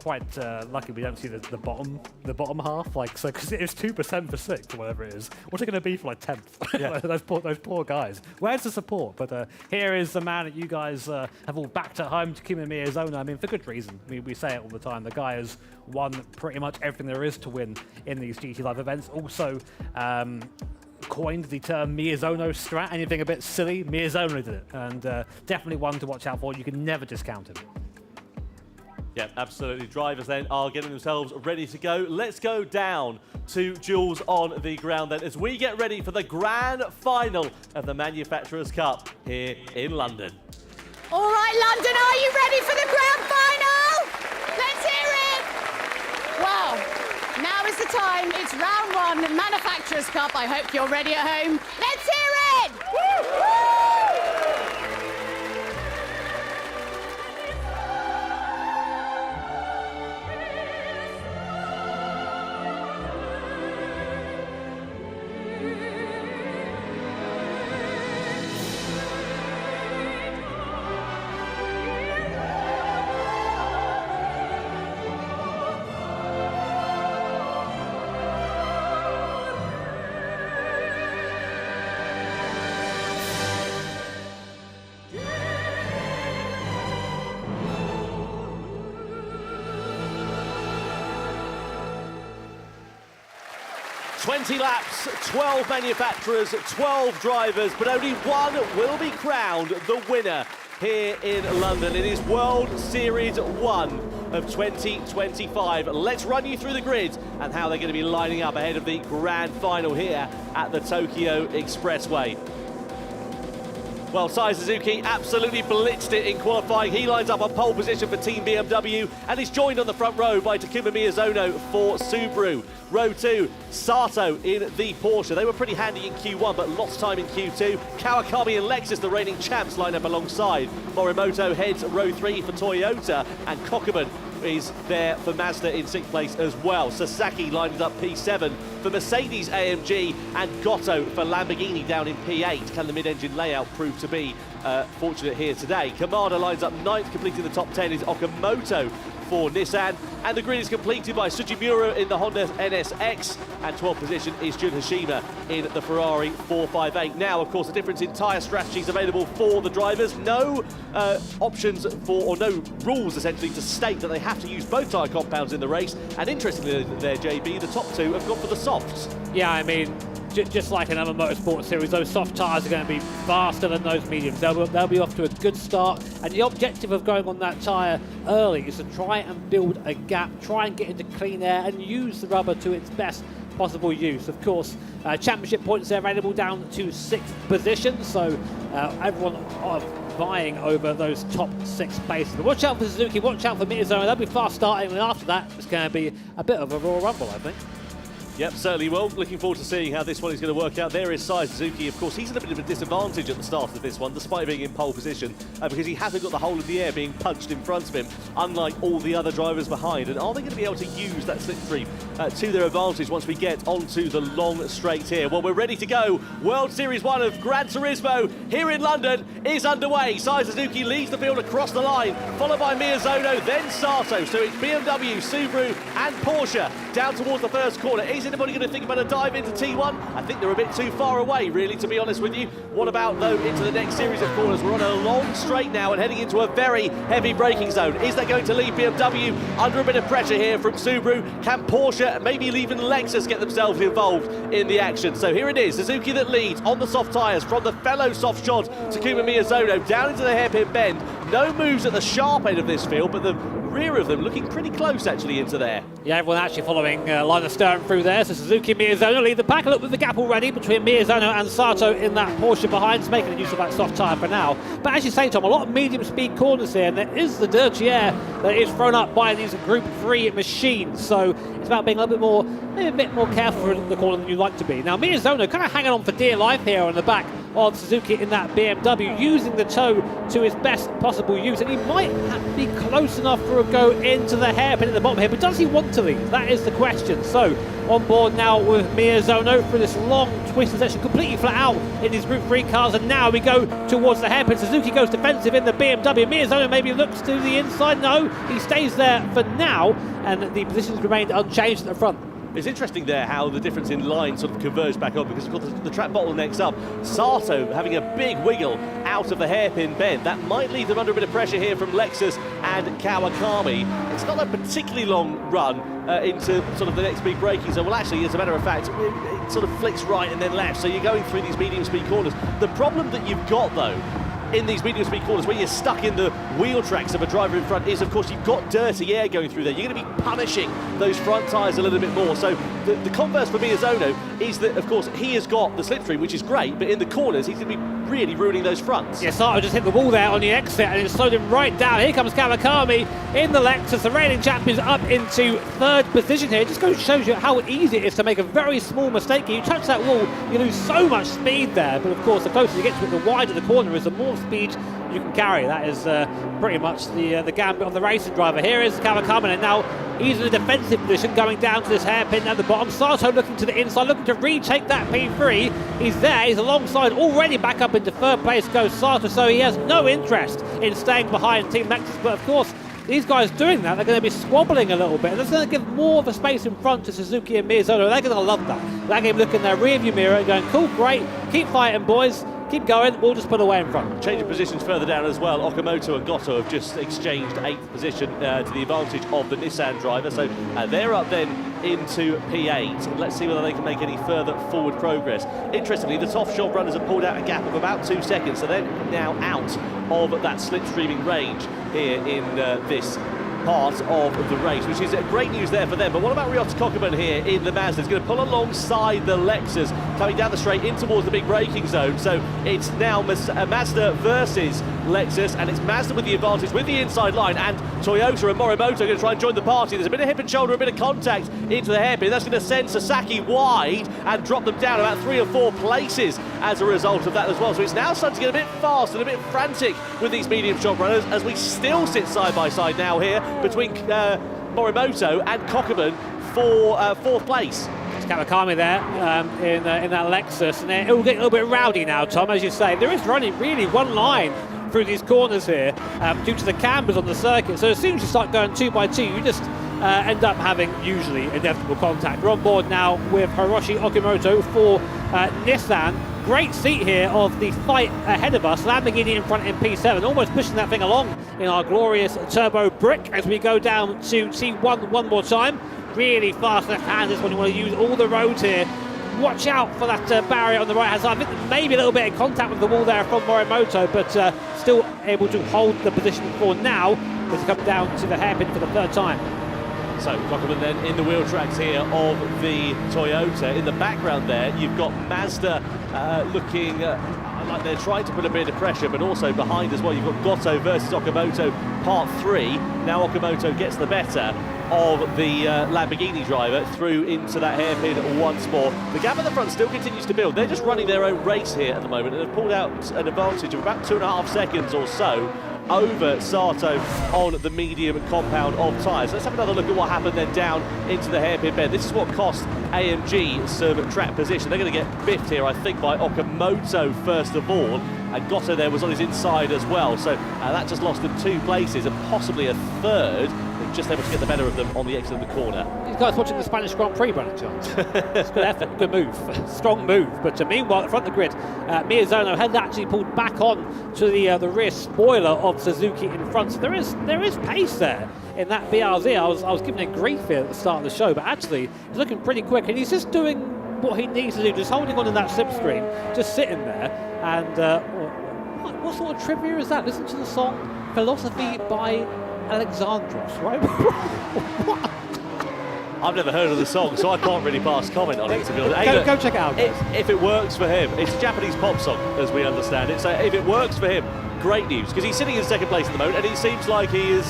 quite lucky we don't see the bottom half, like, so, because it is 2% for 6th or whatever it is. What's it going to be for like 10th? Yeah. those poor guys. Where's the support? But here is the man that you guys have all backed at home, Takuma Miyazono. I mean, for good reason. We say it all the time. The guy has won pretty much everything there is to win in these GT Live events. Also, coined the term Miyazono strat. Anything a bit silly, Miyazono did it, and definitely one to watch out for. You can never discount him. Yeah, absolutely. Drivers then are getting themselves ready to go. Let's go down to Jules on the ground then as we get ready for the grand final of the Manufacturers' Cup here in London. All right, London, are you ready for the grand final? Let's hear it! Wow. Now is the time. It's round 1, Manufacturers' Cup. I hope you're ready at home. Let's hear it! Woo! 20 laps, 12 manufacturers, 12 drivers, but only one will be crowned the winner here in London. It is World Series 1 of 2025. Let's run you through the grid and how they're going to be lining up ahead of the grand final here at the Tokyo Expressway. Well, Sai Suzuki absolutely blitzed it in qualifying. He lines up on pole position for Team BMW and is joined on the front row by Takuma Miyazono for Subaru. Row 2, Sato in the Porsche. They were pretty handy in Q1 but lost time in Q2. Kawakami and Lexus, the reigning champs, line up alongside. Morimoto heads row 3 for Toyota and Kokeman is there for Mazda in 6th place as well. Sasaki lines up P7 for Mercedes AMG and Goto for Lamborghini down in P8. Can the mid-engine layout prove to be fortunate here today? Kamada lines up 9th, completing the top 10 is Okamoto for Nissan, and the grid is completed by Sugimura in the Honda NSX, and 12th position is Jun Hashima in the Ferrari 458. Now, of course, the difference in tyre strategies available for the drivers. No options for, or no rules essentially to state that they have to use both tyre compounds in the race, and interestingly there, JB, the top two have gone for the softs. Yeah, I mean, just like another motorsport series, those soft tyres are going to be faster than those mediums. They'll be off to a good start, and the objective of going on that tyre early is to try and build a gap, try and get into clean air and use the rubber to its best possible use. Of course, championship points are available down to 6th position, so everyone vying over those top 6 places. But watch out for Suzuki, watch out for Miyazono. They'll be fast starting, and after that, it's going to be a bit of a Royal Rumble, I think. Yep, certainly will. Looking forward to seeing how this one is going to work out. There is Sai Suzuki. Of course, he's in a bit of a disadvantage at the start of this one, despite being in pole position, because he hasn't got the whole of the air being punched in front of him, unlike all the other drivers behind. And are they going to be able to use that slipstream to their advantage once we get onto the long straight here? Well, we're ready to go. World Series 1 of Gran Turismo here in London is underway. Sai Suzuki leads the field across the line, followed by Miyazono, then Sato. So it's BMW, Subaru and Porsche down towards the first corner. Is anybody going to think about a dive into T1? I think they're a bit too far away, really, to be honest with you. What about, though, into the next series of corners? We're on a long straight now and heading into a very heavy braking zone. Is that going to leave BMW under a bit of pressure here from Subaru? Can Porsche, maybe even Lexus, get themselves involved in the action? So here it is, Suzuki that leads on the soft tyres from the fellow soft shod Takuma Miyazono down into the hairpin bend. No moves at the sharp end of this field, but the rear of them looking pretty close actually into there. Yeah, everyone actually following line of stern through there. So Suzuki and Miyazono lead the pack. Look with the gap already between Miyazono and Sato in that Porsche behind, making use of that soft tyre for now. But as you say, Tom, a lot of medium speed corners here, and there is the dirty air that is thrown up by these Group 3 machines. So it's about being a little bit more, maybe a bit more careful in the corner than you'd like to be. Now Miyazono kind of hanging on for dear life here on the back of Suzuki in that BMW, using the toe to his best possible use, and he might be close enough for a go into the hairpin at the bottom here, but does he want to leave? That is the question. So on board now with Miyazono for this long twisted section, completely flat out in his Group 3 cars, and now we go towards the hairpin. Suzuki goes defensive in the BMW. Miyazono maybe looks to the inside. No, he stays there for now, and the positions remained unchanged at the front. It's interesting there how the difference in line sort of converged back up, because of course the track bottlenecks up. Sato having a big wiggle out of the hairpin bend. That might leave them under a bit of pressure here from Lexus and Kawakami. It's not a particularly long run into sort of the next big braking zone. Well, actually, as a matter of fact, it sort of flicks right and then left. So you're going through these medium speed corners. The problem that you've got, though, in these medium speed corners where you're stuck in the wheel tracks of a driver in front is, of course, you've got dirty air going through there. You're going to be punishing those front tyres a little bit more. So the converse for Miyazono is that, of course, he has got the slipstream, which is great, but in the corners he's going to be really ruining those fronts. Yeah, Sato just hit the wall there on the exit and it slowed him right down. Here comes Kawakami in the Lexus. The reigning champions up into third position here. It just shows you how easy it is to make a very small mistake. You touch that wall, you lose so much speed there. But of course, the closer you get to it, the wider the corner is, the more speed you can carry. That is pretty much the gambit of the racing driver. Here is Kawakami, and now he's in a defensive position going down to this hairpin at the bottom. Sato looking to the inside, looking to retake that P3. He's there, he's alongside, already back up into third place goes Sato, so he has no interest in staying behind Team Lexus. But of course, these guys doing that, they're going to be squabbling a little bit. That's going to give more of a space in front to Suzuki and Miyazono. They're going to love that. They're going to look in their rearview mirror and going, cool, great, keep fighting, boys. Keep going, we'll just put away in front. Change of positions further down as well. Okamoto and Goto have just exchanged 8th position to the advantage of the Nissan driver. So they're up then into P8. Let's see whether they can make any further forward progress. Interestingly, the top shop runners have pulled out a gap of about 2 seconds, so they're now out of that slipstreaming range here in this part of the race, which is great news there for them. But what about Ryota Kokuman here in the Mazda? He's going to pull alongside the Lexus, coming down the straight in towards the big braking zone. So it's now Mazda versus Lexus, and it's Mazda with the advantage with the inside line, and Toyota and Morimoto are going to try and join the party. There's a bit of hip and shoulder, a bit of contact into the hairpin. That's going to send Sasaki wide and drop them down about 3 or 4 places as a result of that as well. So it's now starting to get a bit fast and a bit frantic with these medium shot runners, as we still sit side by side now here between Morimoto and Kokuman for 4th place. It's Kawakami there in that Lexus, and it will get a little bit rowdy now, Tom, as you say. There is running really one line through these corners here due to the cambers on the circuit. So as soon as you start going 2 by 2, you just end up having usually inevitable contact. We're on board now with Hiroshi Okamoto for Nissan. Great seat here of the fight ahead of us. Lamborghini in front in P7, almost pushing that thing along in our glorious turbo brick as we go down to T1 one more time. Really fast left-handers when you want to use all the roads here. Watch out for that barrier on the right-hand side. I think maybe a little bit of contact with the wall there from Morimoto, but still able to hold the position for now as we come down to the hairpin for the 3rd time. So Kokuman then in the wheel tracks here of the Toyota. In the background there, you've got Mazda looking like they're trying to put a bit of pressure, but also behind as well, you've got Goto versus Okamoto part 3. Now Okamoto gets the better of the Lamborghini driver through into that hairpin once more. The gap at the front still continues to build. They're just running their own race here at the moment and have pulled out an advantage of about 2.5 seconds or so over Sato on the medium compound of tyres. Let's have another look at what happened then down into the hairpin bend. This is what cost AMG some track position. They're going to get biffed here, I think, by Okamoto first of all, and Goto there was on his inside as well. So that just lost them 2 places and possibly a 3rd. Just able to get the better of them on the exit of the corner. These guys watching the Spanish Grand Prix, by any chance? It's good effort, good move, strong move. But meanwhile, at the front of the grid, Miyazono had actually pulled back on to the rear spoiler of Suzuki in front. So there is pace there in that BRZ. I was giving it grief here at the start of the show, but actually he's looking pretty quick, and he's just doing what he needs to do, just holding on to that slipstream, just sitting there. And what sort of trivia is that? Listen to the song "Philosophy" by Alexandros, right? I've never heard of the song, so I can't really pass comment on it, to be honest. Go check it out, guys. If it works for him, it's a Japanese pop song, as we understand it. So if it works for him, great news, because he's sitting in second place at the moment, and he seems like he is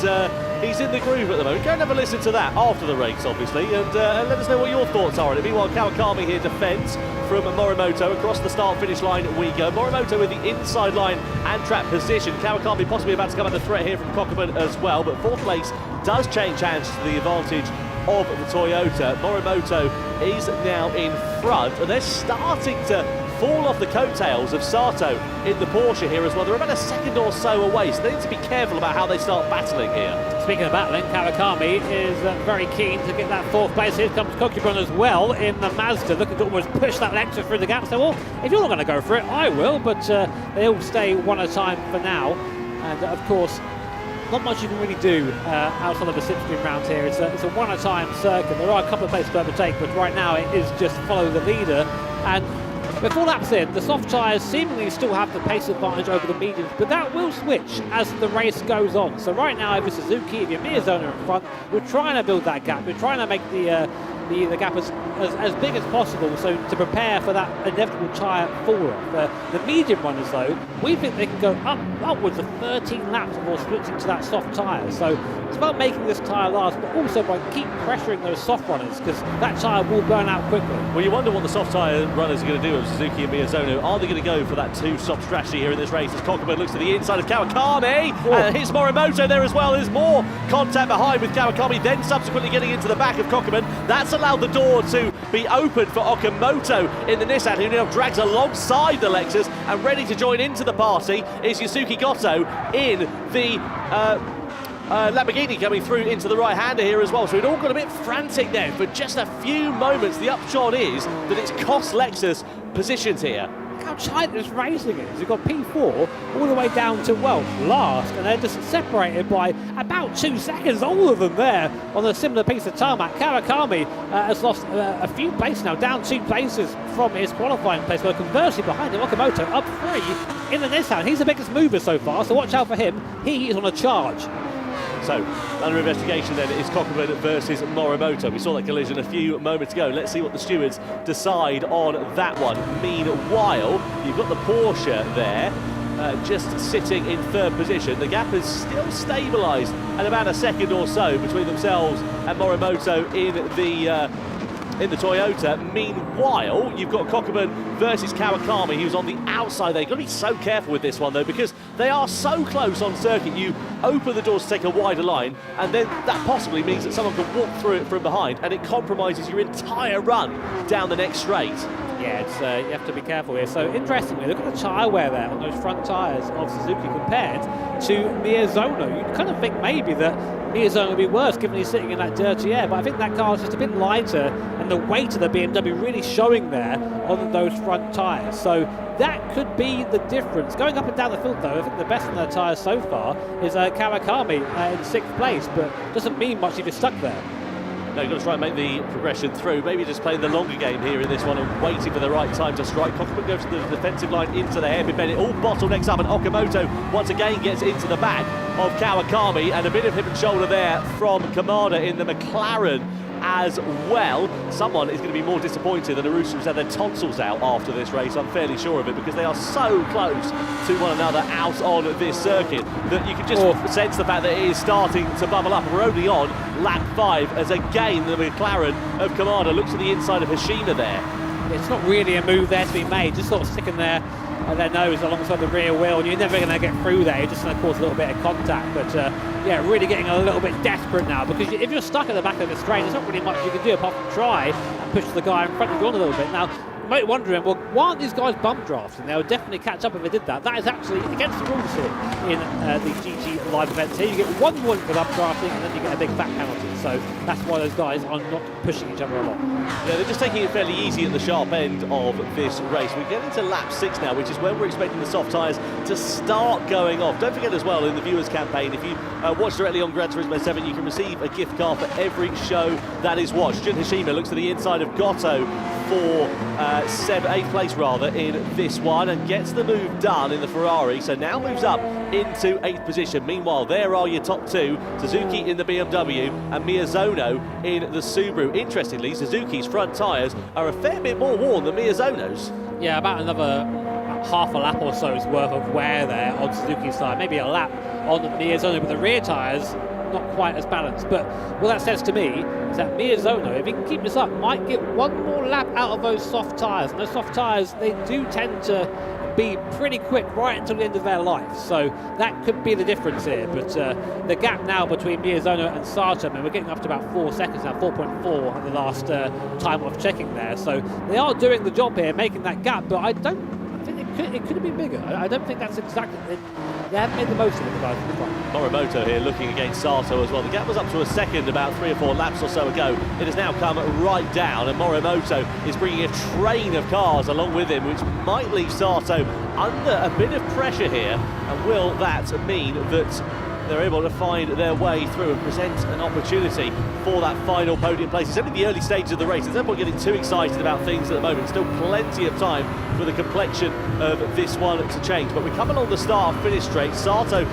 he's in the groove at the moment. Go and have a listen to that after the race, obviously, and let us know what your thoughts are on it. Meanwhile, Kawakami here defends from Morimoto. Across the start-finish line we go. Morimoto with the inside line and track position. Kawakami possibly about to come under threat here from Kokkoman as well, but fourth place does change hands to the advantage of the Toyota. Morimoto is now in front, and they're starting to fall off the coattails of Sato in the Porsche here as well. They're about a second or so away, so they need to be careful about how they start battling here. Speaking of battling, Kawakami is very keen to get that fourth place. Here comes Kokkoman as well in the Mazda, looking to almost push that Lexus through the gap. So, well, if you're not going to go for it, I will, but they all stay one at a time for now. And of course, not much you can really do outside of the slipstream round here. It's a one-at-a-time circuit. There are a couple of places to overtake, but right now it is just follow the leader. And with 4 laps in, the soft tyres seemingly still have the pace advantage over the mediums, but that will switch as the race goes on. So right now, if you're Suzuki, if you're Miyazono in front, we're trying to build that gap. We're trying to make the gap as big as possible, so to prepare for that inevitable tyre fall-off. The medium runners, though, we think they can go upwards of 13 laps before switching to that soft tyre. So it's about making this tyre last, but also by keep pressuring those soft runners, because that tyre will burn out quickly. Well, you wonder what the soft tyre runners are going to do of Suzuki and Miyazono. Are they going to go for that two-soft strategy here in this race as Kokkoman looks to the inside of Kawakami? And hits Morimoto there as well. There's more contact behind with Kawakami, then subsequently getting into the back of Kokkoman. That's allowed the door to be open for Okamoto in the Nissan, who now drags alongside the Lexus, and ready to join into the party is Yusuke Goto in the Lamborghini coming through into the right-hander here as well. So it all got a bit frantic there for just a few moments. The upshot is that it's cost Lexus positions here. How tight this racing is. You've got P4 all the way down to, well, last, and they're just separated by about 2 seconds, all of them there on a similar piece of tarmac. Kawakami has lost a few places now, down 2 places from his qualifying place, but conversely behind him, Okamoto up 3 in the Nissan. He's the biggest mover so far, so watch out for him. He is on a charge. So, under investigation then is Kokkoman versus Morimoto. We saw that collision a few moments ago. Let's see what the stewards decide on that one. Meanwhile, you've got the Porsche there, just sitting in third position. The gap is still stabilised at about a second or so between themselves and Morimoto in the Toyota. Meanwhile, you've got Kokkoman versus Kawakami, who's on the outside. They've got to be so careful with this one, though, because they are so close on circuit. You open the doors to take a wider line, and then that possibly means that someone can walk through it from behind, and it compromises your entire run down the next straight. Yeah, it's, you have to be careful here. So, interestingly, look at the tyre wear there on those front tyres of Suzuki compared to Miyazono. You'd kind of think maybe that Miyazono would be worse given he's sitting in that dirty air, but I think that car is just a bit lighter, and the weight of the BMW really showing there on those front tyres. So that could be the difference. Going up and down the field, though, I think the best in the tyres so far is Kawakami in 6th place, but doesn't mean much if you're stuck there. No, you've got to try and make the progression through. Maybe just playing the longer game here in this one and waiting for the right time to strike. Kokkoman goes to the defensive line into the hairpin bend. It all bottlenecks up, and Okamoto once again gets into the back of Kawakami, and a bit of hip and shoulder there from Kamada in the McLaren as well. Someone is going to be more disappointed than Arusa who's had their tonsils out after this race. I'm fairly sure of it, because they are so close to one another out on this circuit that you can just sense the fact that it is starting to bubble up. We're only on lap 5 as again the McLaren of Kamada looks to the inside of Hashina there. It's not really a move there to be made, just sort of sticking there their nose alongside the rear wheel, and you're never going to get through there. You're just going to cause a little bit of contact, but yeah, really getting a little bit desperate now, because if you're stuck at the back of the straight, there's not really much you can do apart from try and push the guy in front of you on a little bit. Now, you might be wondering, well, why aren't these guys bump drafting? They'll definitely catch up if they did that. That is actually against the rules here in the GT live events here. You get 1 point for bump drafting, and then you get a big fat penalty. So that's why those guys are not pushing each other a lot. Yeah, they're just taking it fairly easy at the sharp end of this race. We get into lap 6 now, which is when we're expecting the soft tyres to start going off. Don't forget as well, in the viewers campaign, if you watch directly on Gran Turismo 7, you can receive a gift card for every show that is watched. Jun Hashima looks to the inside of Goto 8th place rather in this one, and gets the move done in the Ferrari, so now moves up into 8th position. Meanwhile, there are your top two, Suzuki in the BMW and Miyazono in the Subaru. Interestingly, Suzuki's front tyres are a fair bit more worn than Miyazono's. Yeah, about another half a lap or so's worth of wear there on Suzuki's side, maybe a lap on Miyazono, but the rear tyres not quite as balanced. But what that says to me is that Miyazono, if he can keep this up, might get one more lap out of those soft tyres. And those soft tyres, they do tend to be pretty quick right until the end of their life. So that could be the difference here. But the gap now between Miyazono and Sato, and we're getting up to about 4 seconds now, 4.4 at the last time of checking there. So they are doing the job here, making that gap, but I think it could have been bigger. I don't think that's exactly it. They haven't made the most of it, the guys in the front. Morimoto here looking against Sato as well. The gap was up to a second about 3 or 4 laps or so ago. It has now come right down, and Morimoto is bringing a train of cars along with him, which might leave Sato under a bit of pressure here. And will that mean that they're able to find their way through and present an opportunity for that final podium place? It's only the early stages of the race. There's no point getting too excited about things at the moment. Still plenty of time for the complexion of this one to change. But we come along the start-finish straight. Sato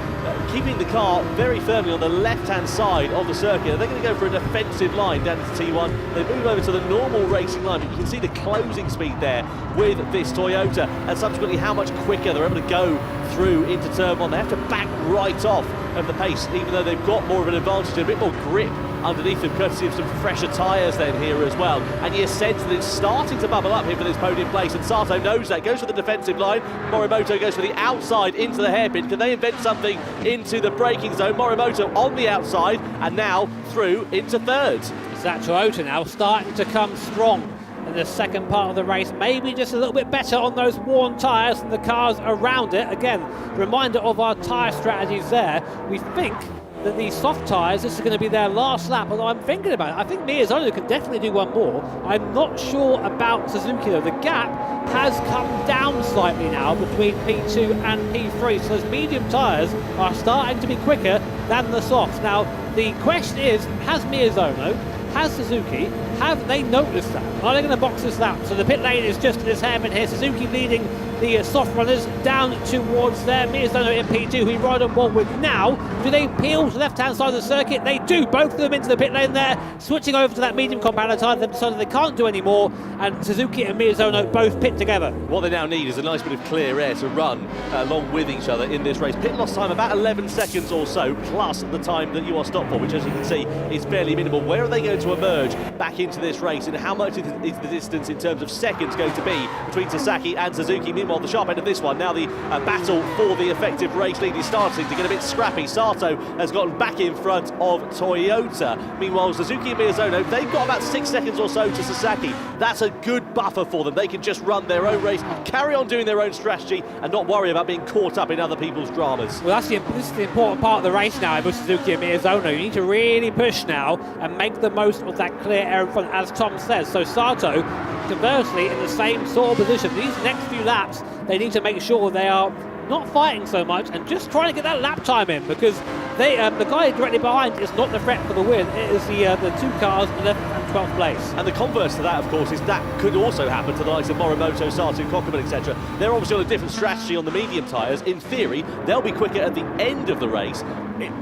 keeping the car very firmly on the left-hand side of the circuit. They're going to go for a defensive line down into T1. They move over to the normal racing line, but you can see the closing speed there with this Toyota, and subsequently how much quicker they're able to go through into turn 1. They have to back right off of the pace, even though they've got more of an advantage and a bit more grip underneath them, courtesy of some fresher tyres then here as well. And you sense that it's starting to bubble up here for this podium place, and Sato knows that. Goes for the defensive line. Morimoto goes for the outside into the hairpin. Can they invent something into the braking zone? Morimoto on the outside and now through into third. It's that Toyota now starting to come strong in the second part of the race, maybe just a little bit better on those worn tyres than the cars around it. Again, reminder of our tyre strategies there. We think that these soft tyres, this is going to be their last lap, although I'm thinking about it. I think Miyazono can definitely do one more. I'm not sure about Suzuki though. The gap has come down slightly now between P2 and P3, so those medium tyres are starting to be quicker than the softs. Now, the question is, has Miyazono, has Suzuki, have they noticed that? Are they going to box this lap? So the pit lane is just this hairpin here. Suzuki leading the soft runners down towards there. Miyazono in P2, who we ride on board with now. Do they peel to the left-hand side of the circuit? They do. Both of them into the pit lane there, switching over to that medium compounder tyre. They've decided they can't do any more, and Suzuki and Miyazono both pit together. What they now need is a nice bit of clear air to run along with each other in this race. Pit loss time about 11 seconds or so, plus the time that you are stopped for, which, as you can see, is fairly minimal. Where are they going to emerge back into this race, and how much is the distance in terms of seconds going to be between Sasaki and Suzuki? Meanwhile, the sharp end of this one, now the battle for the effective race lead is starting to get a bit scrappy. Sato has gotten back in front of Toyota. Meanwhile, Suzuki and Miyazono, they've got about 6 seconds or so to Sasaki. That's a good buffer for them. They can just run their own race, carry on doing their own strategy, and not worry about being caught up in other people's dramas. Well, this is the important part of the race now with Suzuki and Miyazono. You need to really push now and make the most of that clear air in front, as Tom says. So Sato, conversely, in the same sort of position. These next few laps, they need to make sure they are not fighting so much and just trying to get that lap time in, because they, the guy directly behind is not the threat for the win. It is the two cars, 11th and 12th place. And the converse to that, of course, is that could also happen to the likes of Morimoto, Sato, Kokkoman, etc. They're obviously on a different strategy on the medium tyres. In theory, they'll be quicker at the end of the race,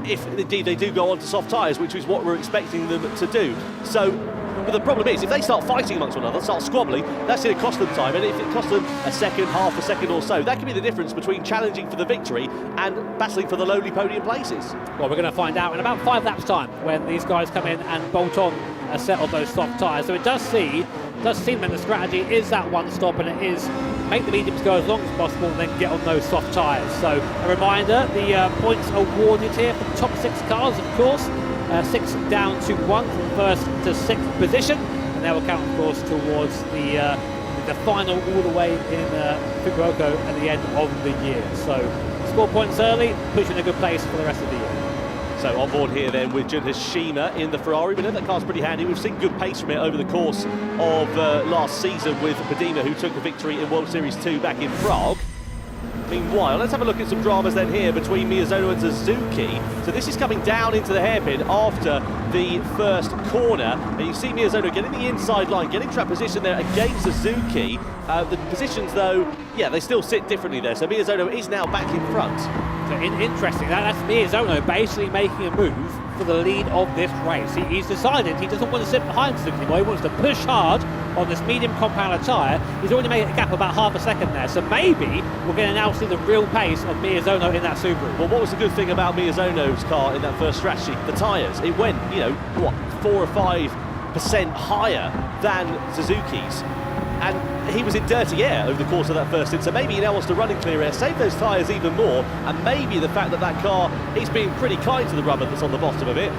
if indeed they do go on to soft tyres, which is what we're expecting them to do. So, but the problem is, if they start fighting amongst one another, start squabbling, that's going to cost them time. And if it costs them a second, half a second or so, that could be the difference between challenging for the victory and battling for the lowly podium places. Well, we're going to find out in about 5 laps' time when these guys come in and bolt on a set of those soft tyres. So it does seem that the strategy is that one stop, and it is make the mediums go as long as possible and then get on those soft tyres. So a reminder, the points awarded here for the top 6 cars, of course. 6 down to 1 from first to 6th position, and that will count, of course, towards the final all the way in Fukuoka at the end of the year. So score points early, push you in a good place for the rest of the year. So on board here then with Jun Hashima in the Ferrari. We know that car's pretty handy. We've seen good pace from it over the course of last season with Padima, who took the victory in World Series 2 back in Prague. Meanwhile, let's have a look at some dramas then here between Miyazono and Suzuki. So this is coming down into the hairpin after the first corner, and you see Miyazono getting the inside line, getting trap position there against Suzuki. The positions, though, yeah, they still sit differently there. So Miyazono is now back in front. So interesting. That's Miyazono basically making a move for the lead of this race. He's decided he doesn't want to sit behind Suzuki anymore. He wants to push hard on this medium compounder tyre. He's already made a gap of about half a second there. So maybe we're going to now see the real pace of Miyazono in that Subaru. Well, what was the good thing about Miyazono's car in that first strategy? The tyres. It went, you know, what, 4 or 5% higher than Suzuki's. And he was in dirty air over the course of that first stint, so maybe he now wants to run in clear air, save those tyres even more, and maybe the fact that that car is being pretty kind to the rubber that's on the bottom of it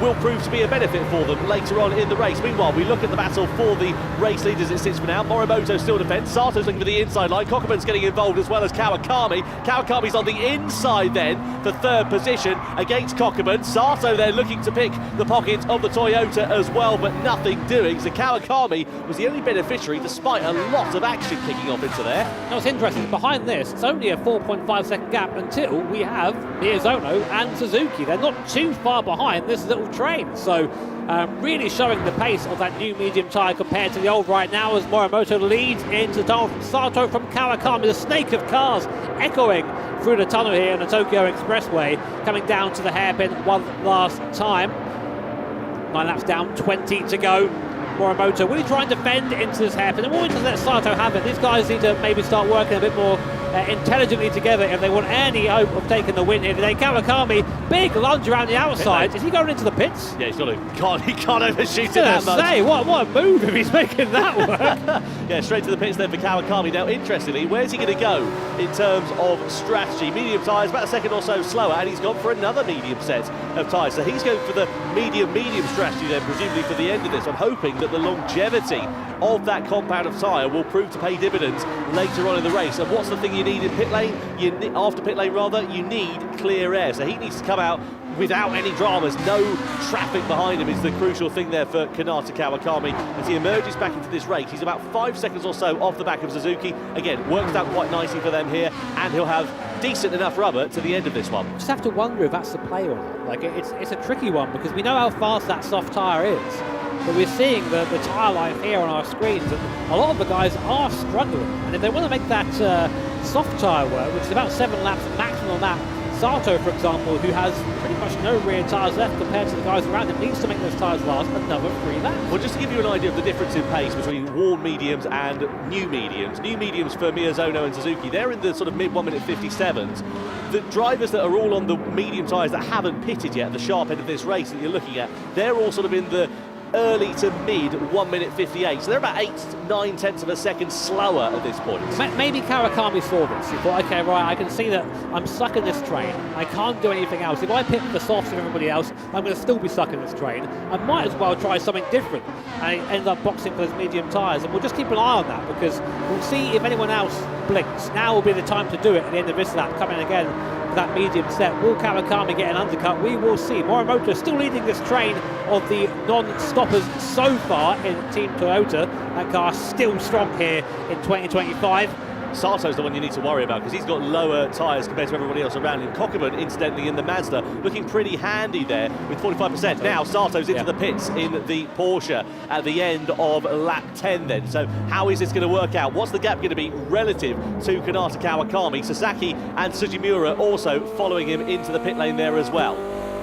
will prove to be a benefit for them later on in the race. Meanwhile, we look at the battle for the race leaders it sits for now. Morimoto still defends. Sato's looking for the inside line. Kokeman's getting involved as well as Kawakami. Kawakami's on the inside then for third position against Kokeman. Sato there looking to pick the pocket of the Toyota as well, but nothing doing. So Kawakami was the only beneficiary despite a lot of action kicking off into there. Now what's interesting, behind this, it's only a 4.5 second gap until we have Miyazono and Suzuki. They're not too far behind this little train, so really showing the pace of that new medium tyre compared to the old right now as Morimoto leads into the tunnel from Sato from Kawakami, the snake of cars echoing through the tunnel here in the Tokyo Expressway, coming down to the hairpin one last time. 9 laps down, 20 to go. Morimoto will he try and defend into this hairpin, and will he just let Sato have it? These guys need to maybe start working a bit more intelligently together if they want any hope of taking the win here today. Kawakami, big lunge around the outside. Is he going into the pits? Yeah, he's got to. He can't overshoot it that much. Say, what a move if he's making that work. Yeah, straight to the pits then for Kawakami. Now, interestingly, where's he going to go in terms of strategy? Medium tyres, about a second or so slower, and he's gone for another medium set of tyres. So he's going for the medium strategy then, presumably for the end of this. I'm hoping that the longevity of that compound of tyre will prove to pay dividends later on in the race. And what's the thing you need in pit lane? After pit lane, you need clear air. So he needs to come out without any dramas. No traffic behind him is the crucial thing there for Kanata Kawakami as he emerges back into this race. He's about 5 seconds or so off the back of Suzuki. Again, works out quite nicely for them here, and he'll have decent enough rubber to the end of this one. Just have to wonder if that's the play or not. Like, it's a tricky one because we know how fast that soft tyre is, but we're seeing the tyre life here on our screens, and a lot of the guys are struggling. And if they want to make that soft tyre work, which is about 7 laps maximum on that, Sato, for example, who has pretty much no rear tyres left compared to the guys around him, needs to make those tyres last another 3 laps. Well, just to give you an idea of the difference in pace between worn mediums and new mediums. New mediums for Miyazono and Suzuki, they're in the sort of mid 1 minute 57s. The drivers that are all on the medium tyres that haven't pitted yet, the sharp end of this race that you're looking at, they're all sort of in the early to mid 1 minute 58, so they're about 8-9 tenths of a second slower at this point. Maybe Kawakami saw this. He thought, okay, right, I can see that I'm stuck in this train. I can't do anything else. If I pick the softs of everybody else, I'm going to still be stuck in this train. I might as well try something different. And he ended up boxing for those medium tyres, and we'll just keep an eye on that because we'll see if anyone else blinks. Now will be the time to do it at the end of this lap, coming again for that medium set. Will Kawakami get an undercut? We will see. Morimoto still leading this train of the non-stoppers so far in Team Toyota. That car still strong here in 2025. Sato's the one you need to worry about because he's got lower tyres compared to everybody else around him. Kokeman, incidentally, in the Mazda, looking pretty handy there with 45%. Now Sato's into the pits in the Porsche at the end of lap 10 then. So how is this going to work out? What's the gap going to be relative to Kanata Kawakami? Sasaki and Sugimura also following him into the pit lane there as well.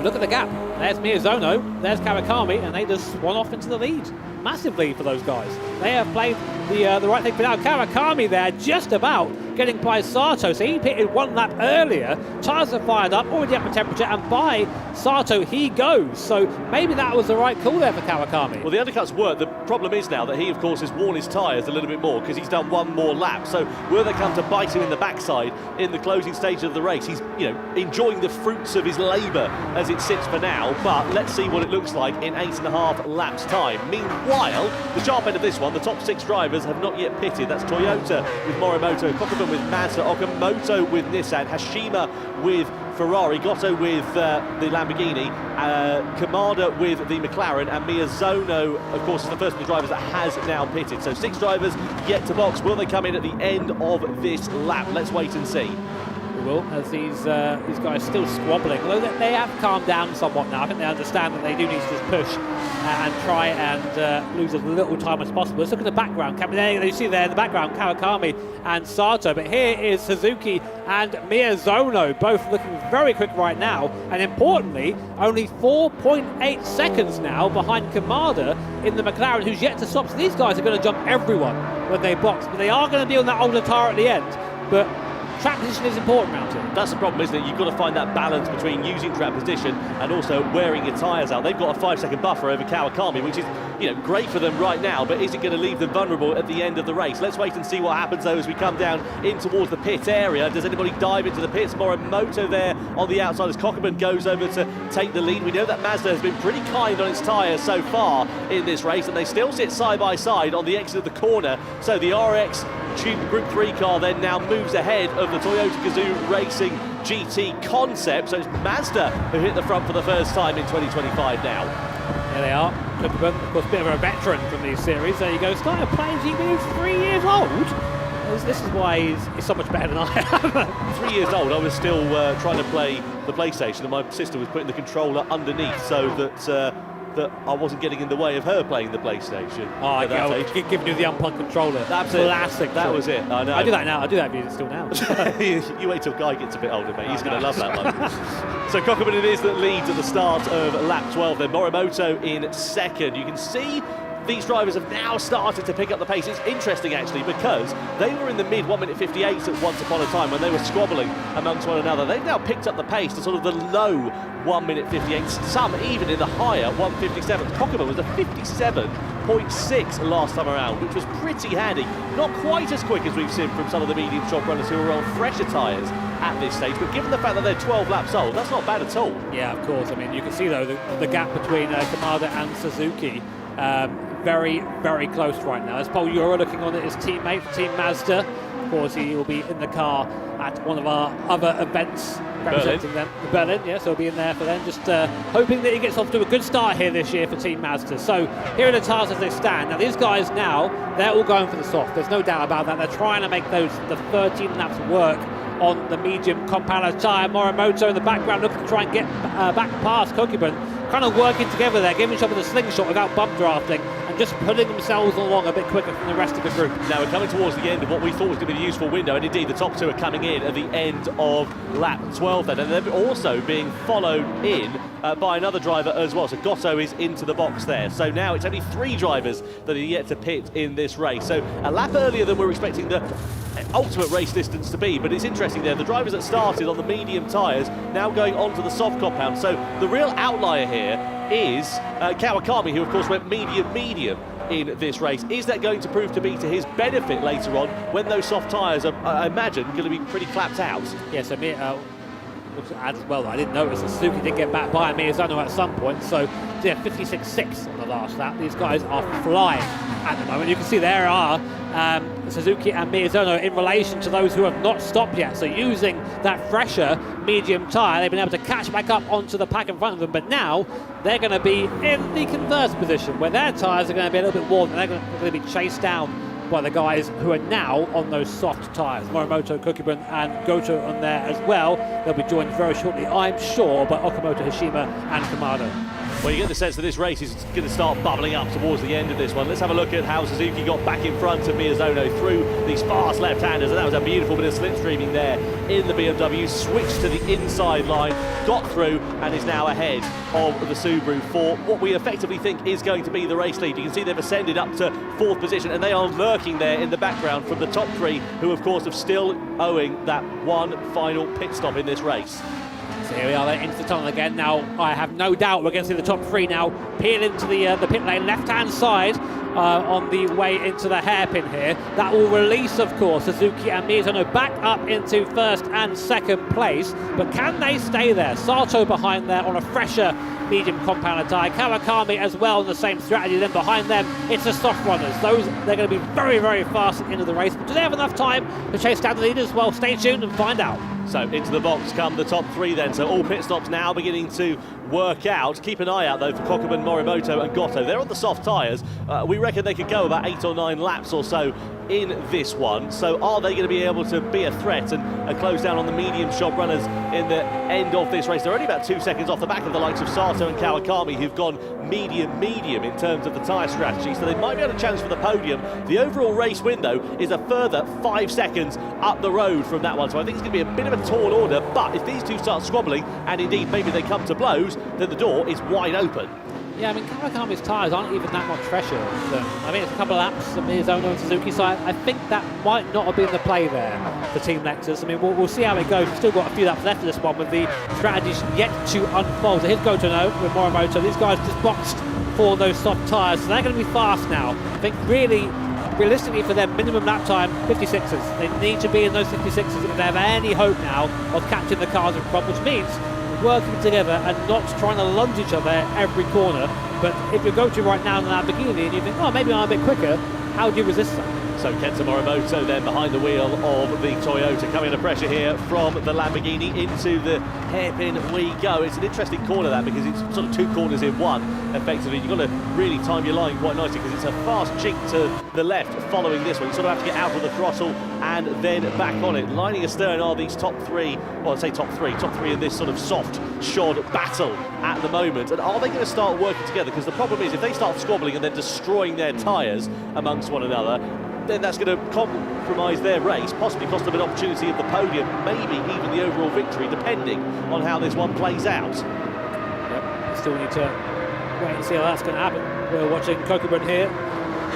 Look at the gap. There's Miyazono, there's Kawakami, and they just swan off into the lead. Massively for those guys. They have played the right thing for now. Kawakami there just about getting by Sato, so he pitted 1 lap earlier. Tyres are fired up, already up in temperature, and by Sato he goes. So maybe that was the right call there for Kawakami. Well, the undercuts work. The problem is now that he, of course, has worn his tyres a little bit more because he's done 1 more lap. So will they come to bite him in the backside in the closing stage of the race? He's, enjoying the fruits of his labour as it sits for now, but let's see what it looks like in 8.5 laps time. Meanwhile, the sharp end of this one, the top 6 drivers have not yet pitted. That's Toyota with Morimoto, Kokeman with Mazda, Okamoto with Nissan, Hashima with Ferrari, Gotto with the Lamborghini, Kamada with the McLaren, and Miyazono, of course, is the first of the drivers that has now pitted. So 6 drivers yet to box. Will they come in at the end of this lap? Let's wait and see. We will, as these guys still squabbling, although they have calmed down somewhat now. I think they understand that they do need to just push and try and lose as little time as possible. Let's look at the background. You see there in the background Kawakami and Sato, but here is Suzuki and Miyazono, both looking very quick right now, and importantly, only 4.8 seconds now behind Kamada in the McLaren, who's yet to stop. So these guys are going to jump everyone when they box, but they are going to be on that older tyre at the end. But track position is important around here. That's the problem, isn't it? You've got to find that balance between using track position and also wearing your tyres out. They've got a 5-second buffer over Kawakami, which is, great for them right now, but is it going to leave them vulnerable at the end of the race? Let's wait and see what happens, though, as we come down in towards the pit area. Does anybody dive into the pits? Morimoto there on the outside as Cockerman goes over to take the lead. We know that Mazda has been pretty kind on its tyres so far in this race, and they still sit side by side on the exit of the corner. So the RX Group 3 car then now moves ahead of the Toyota Gazoo Racing GT concept. So it's Mazda who hit the front for the first time in 2025 now. There they are. Cooperman, of course, a bit of a veteran from these series. There you go, started playing GP when he was 3 years old. This is why he's so much better than I am. 3 years old, I was still trying to play the PlayStation, and my sister was putting the controller underneath so that I wasn't getting in the way of her playing the PlayStation. Oh, giving you the unplugged controller. That's classic. That was it. I know. I do that now. I do that music still now. You wait till Guy gets a bit older, mate. He's going to love that one. So Cockerman it is that leads at the start of lap 12. Then Morimoto in second. You can see these drivers have now started to pick up the pace. It's interesting, actually, because they were in the mid 1 minute 58s at once upon a time when they were squabbling amongst one another. They've now picked up the pace to sort of the low 1 minute 58s, some even in the higher 1:57. Cockerman was a 57.6 last time around, which was pretty handy. Not quite as quick as we've seen from some of the medium top runners who are on fresher tyres at this stage, but given the fact that they're 12 laps old, that's not bad at all. Yeah, of course. I mean, you can see, though, the gap between Kamada and Suzuki. Very, very close right now. As Paul Euro looking on at his teammate for Team Mazda. Of course, he will be in the car at one of our other events representing them. Berlin, yes, he'll be in there for them. Just hoping that he gets off to a good start here this year for Team Mazda. So here are the tyres as they stand. Now these guys now, they're all going for the soft. There's no doubt about that. They're trying to make the 13 laps work on the medium compound tyre. Morimoto in the background looking to try and get back past Kokiban. Kind of working together there, giving each other the slingshot without bump drafting and just putting themselves along a bit quicker than the rest of the group. Now we're coming towards the end of what we thought was going to be a useful window, and indeed the top two are coming in at the end of lap 12 then, and they're also being followed in by another driver as well. So Gotto is into the box there. So now it's only 3 drivers that are yet to pit in this race. So a lap earlier than we're expecting the ultimate race distance to be, but it's interesting there, the drivers that started on the medium tyres now going onto the soft compound. So the real outlier here is Kawakami, who of course went medium in this race. Is that going to prove to be to his benefit later on when those soft tyres are, I imagine, going to be pretty clapped out? Yes, as well, I didn't notice that Suzuki did get back by Miyazono at some point, so yeah, 56.6 on the last lap. These guys are flying at the moment. You can see there are Suzuki and Miyazono in relation to those who have not stopped yet. So using that fresher medium tyre, they've been able to catch back up onto the pack in front of them, but now they're going to be in the converse position where their tyres are going to be a little bit worn and they're going to be chased down by the guys who are now on those soft tyres. Morimoto, Kokiban and Goto on there as well. They'll be joined very shortly, I'm sure, by Okamoto, Hashima and Kamada. Well, you get the sense that this race is going to start bubbling up towards the end of this one. Let's have a look at how Suzuki got back in front of Miyazono through these fast left-handers, and that was a beautiful bit of slipstreaming there in the BMW. Switched to the inside line, got through, and is now ahead of the Subaru for what we effectively think is going to be the race lead. You can see they've ascended up to 4th position, and they are lurking there in the background from the top 3, who of course are still owing that one final pit stop in this race. So here we are, they're into the tunnel again. Now, I have no doubt we're going to see the top 3 now peel into the pit lane, left-hand side on the way into the hairpin here. That will release, of course, Suzuki and Miyazono back up into 1st and 2nd place. But can they stay there? Sato behind there on a fresher medium compound tyre. Kawakami as well on the same strategy. Then behind them, it's the soft runners. They're going to be very, very fast at the end of the race. But do they have enough time to chase down the leaders? Well, stay tuned and find out. So into the box come the top three then. So all pit stops now beginning to work out. Keep an eye out though for Kokubun, Morimoto and Goto. They're on the soft tyres. We reckon they could go about 8 or 9 laps or so in this one. So are they going to be able to be a threat and close down on the medium shop runners in the end of this race? They're only about 2 seconds off the back of the likes of Sato and Kawakami, who've gone medium in terms of the tyre strategy, so they might be able to challenge for the podium. The overall race win though is a further 5 seconds up the road from that one, so I think it's going to be a bit of a tall order, but if these two start squabbling and indeed maybe they come to blows, then the door is wide open. Yeah, I mean, Kawakami's tyres aren't even that much fresher. I mean, it's a couple of laps of Miyazono and Suzuki, so I think that might not have been the play there for Team Lexus. I mean, we'll see how it goes. We've still got a few laps left of this one with the strategies yet to unfold. So here's Goto now with Morimoto. These guys just boxed for those soft tyres, so they're going to be fast now. I think realistically for their minimum lap time, 56s. They need to be in those 56s if they have any hope now of catching the cars in front, which means working together and not trying to lunge each other every corner. But if you go to right now in the Lamborghini and you think, oh, maybe I'm a bit quicker, how do you resist that? So Kenta Morimoto then behind the wheel of the Toyota, coming under pressure here from the Lamborghini into the hairpin we go. It's an interesting corner that, because it's sort of 2 corners in one effectively. You've got to really time your line quite nicely because it's a fast jink to the left following this one. You sort of have to get out of the throttle and then back on it. Lining astern are these top three in this sort of soft shod battle at the moment. And are they going to start working together? Because the problem is if they start squabbling and then destroying their tyres amongst one another, then that's going to compromise their race, possibly cost them an opportunity of the podium, maybe even the overall victory, depending on how this one plays out. Yep, still need to wait and see how that's going to happen. We're watching Kokubun here.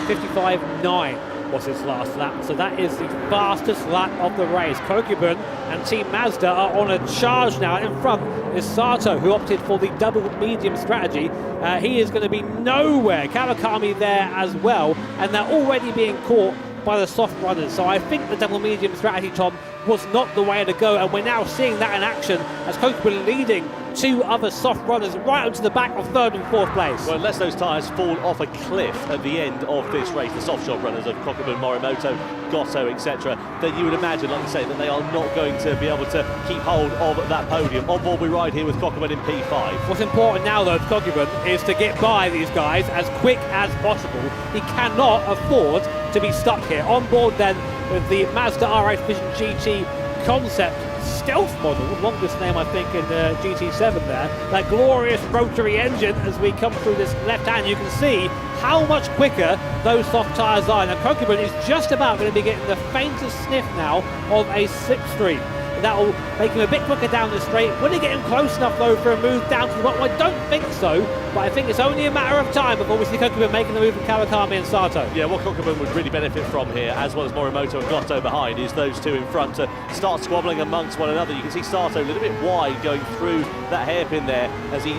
55.9 was his last lap, so that is the fastest lap of the race. Kokubun and Team Mazda are on a charge now. In front is Sato, who opted for the double medium strategy. He is going to be nowhere. Kawakami there as well, and they're already being caught by the soft runners. So I think the double medium strategy, Tom, was not the way to go, and we're now seeing that in action as Kokubun leading 2 other soft runners right onto the back of 3rd and 4th place. Well, unless those tyres fall off a cliff at the end of this race, the soft shop runners of Kokubun, Morimoto, Goto, etc., then you would imagine, like you say, that they are not going to be able to keep hold of that podium. On board we ride here with Kokubun in P5. What's important now, though, for Kokubun is to get by these guys as quick as possible. He cannot afford to be stuck here. On board then with the Mazda RX Vision GT concept stealth model, longest name I think in GT7 there. That glorious rotary engine as we come through this left hand, you can see how much quicker those soft tyres are. Now Kokubun is just about going to be getting the faintest sniff now of a slipstream. That will make him a bit quicker down the straight. Will he get him close enough though for a move down to the bottom? I don't think so, but I think it's only a matter of time before we see Kokubun making the move from Kawakami and Sato. Yeah, what Kokubun would really benefit from here, as well as Morimoto and Goto behind, is those 2 in front to start squabbling amongst one another. You can see Sato a little bit wide going through that hairpin there as he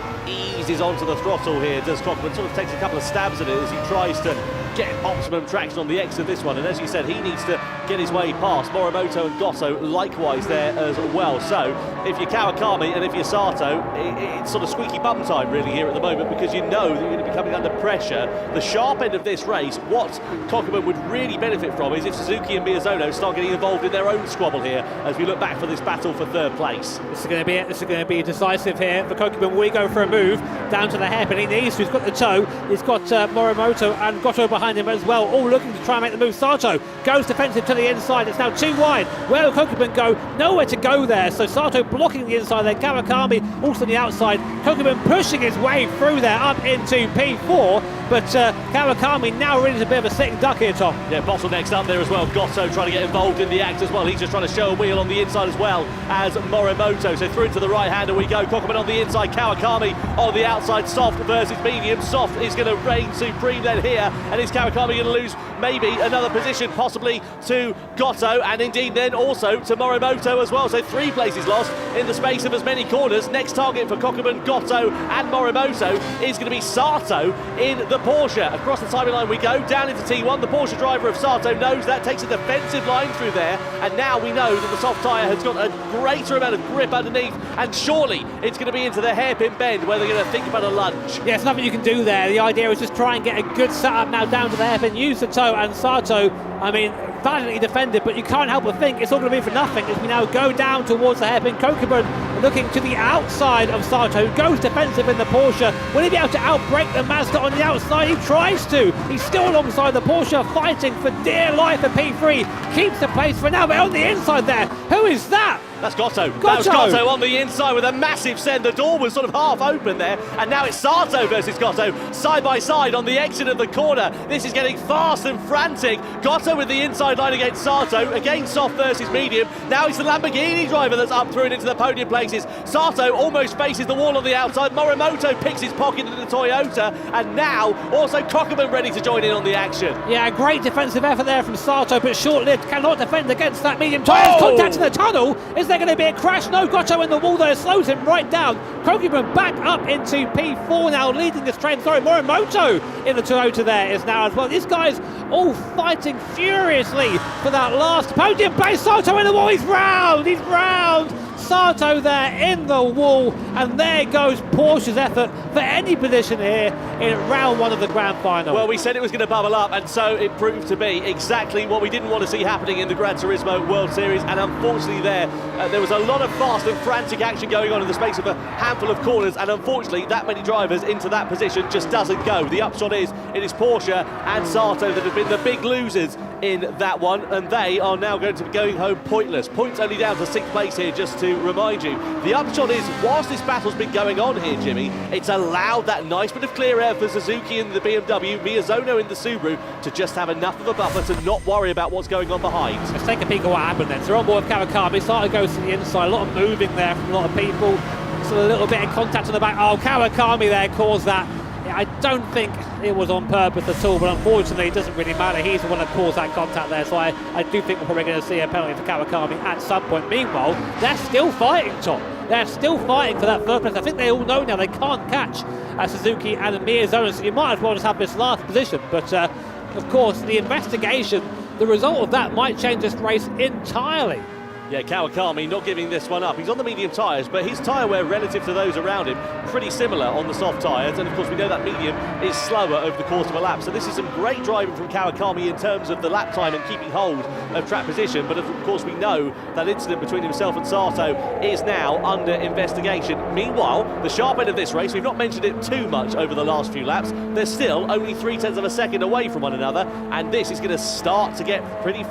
eases onto the throttle here. Does Kokubun sort of takes a couple of stabs at it as he tries to get optimum traction on the exit of this one, and as you said, he needs to get his way past. Morimoto and Goto likewise there as well. So if you're Kawakami and if you're Sato, it's sort of squeaky bum time really here at the moment, because you know that you're going to be coming under pressure. The sharp end of this race, what Kokubun would really benefit from is if Suzuki and Miyazono start getting involved in their own squabble here as we look back for this battle for 3rd place. This is going to be it. This is going to be decisive here for Kokubun. Will he go for a move down to the hairpin? He needs to. He's got the toe. He's got Morimoto and Goto behind him as well, all looking to try and make the move. Sato goes defensive to the inside. It's now too wide. Where will Kokubun go? Nowhere to go there. So Sato blocking the inside there. Kawakami also on the outside. Kokubun pushing his way through there up into P4. But Kawakami now really is a bit of a sitting duck here, Tom. Yeah, bottlenecks up there as well. Goto trying to get involved in the act as well. He's just trying to show a wheel on the inside as well as Morimoto. So through to the right-hander we go. Kokubun on the inside, Kawakami on the outside. Soft versus medium. Soft is going to reign supreme then here. And is Kawakami going to lose maybe another position, possibly to Goto, and indeed then also to Morimoto as well. So 3 places lost in the space of as many corners. Next target for Kokubun, Goto and Morimoto is going to be Sato in the Porsche. Across the timing line we go, down into T1. The Porsche driver of Sato knows that, takes a defensive line through there, and now we know that the soft tyre has got a greater amount of grip underneath, and surely it's going to be into the hairpin bend where they're going to think about a lunge. Yeah, there's nothing you can do there. The idea is just try and get a good setup now down to the hairpin, use the toe, and Sato, I mean, valiantly defended, but you can't help but think it's all going to be for nothing as we now go down towards the hairpin. Kokubun looking to the outside of Sato, who goes defensive in the Porsche. Will he be able to outbrake the Mazda on the outside? He tries to. He's still alongside the Porsche, fighting for dear life for P3. Keeps the place for now, but on the inside there, who is that? That's Goto. That was Goto on the inside with a massive send. The door was sort of half open there, and now it's Sato versus Goto, side by side on the exit of the corner. This is getting fast and frantic. Goto with the inside line against Sato, again soft versus medium. Now it's the Lamborghini driver that's up through and into the podium places. Sato almost faces the wall on the outside. Morimoto picks his pocket into the Toyota, and now also Kokubun ready to join in on the action. Yeah, great defensive effort there from Sato, but short-lived. Cannot defend against that medium tyres. Contact in the tunnel. Is there going to be a crash? No, Goto in the wall there slows him right down. Kokubun back up into P4 now, leading this train. Sorry, Morimoto in the Toyota there is now as well. These guys all fighting furiously for that last podium place. Sato in the wall. He's round. He's round. Sato there in the wall, and there goes Porsche's effort for any position here in round one of the grand final. Well, we said it was going to bubble up, and so it proved to be exactly what we didn't want to see happening in the Gran Turismo World Series. And unfortunately there was a lot of fast and frantic action going on in the space of a handful of corners, and unfortunately that many drivers into that position just doesn't go. The upshot is it is Porsche and Sato that have been the big losers in that one, and they are now going to be going home pointless. Points only down to 6th place here, just to remind you. The upshot is, whilst this battle's been going on here, Jimmy, it's allowed that nice bit of clear air for Suzuki in the BMW, Miyazono in the Subaru, to just have enough of a buffer to not worry about what's going on behind. Let's take a peek at what happened then. So on board Kawakami, Sato goes to the inside, a lot of moving there from a lot of people. So a little bit of contact on the back. Oh, Kawakami there caused that. I don't think it was on purpose at all, but unfortunately it doesn't really matter. He's the one that caused that contact there, so I do think we're probably going to see a penalty for Kawakami at some point. Meanwhile, they're still fighting, Tom. They're still fighting for that first place. I think they all know now they can't catch Suzuki and Miyazono, so you might as well just have this last position. But of course, the investigation, the result of that might change this race entirely. Yeah, Kawakami not giving this one up. He's on the medium tyres, but his tyre wear relative to those around him, pretty similar on the soft tyres. And of course, we know that medium is slower over the course of a lap. So this is some great driving from Kawakami in terms of the lap time and keeping hold of track position. But of course, we know that incident between himself and Sato is now under investigation. Meanwhile, the sharp end of this race, we've not mentioned it too much over the last few laps. They're still only 0.3 of a second away from one another. And this is going to start to get pretty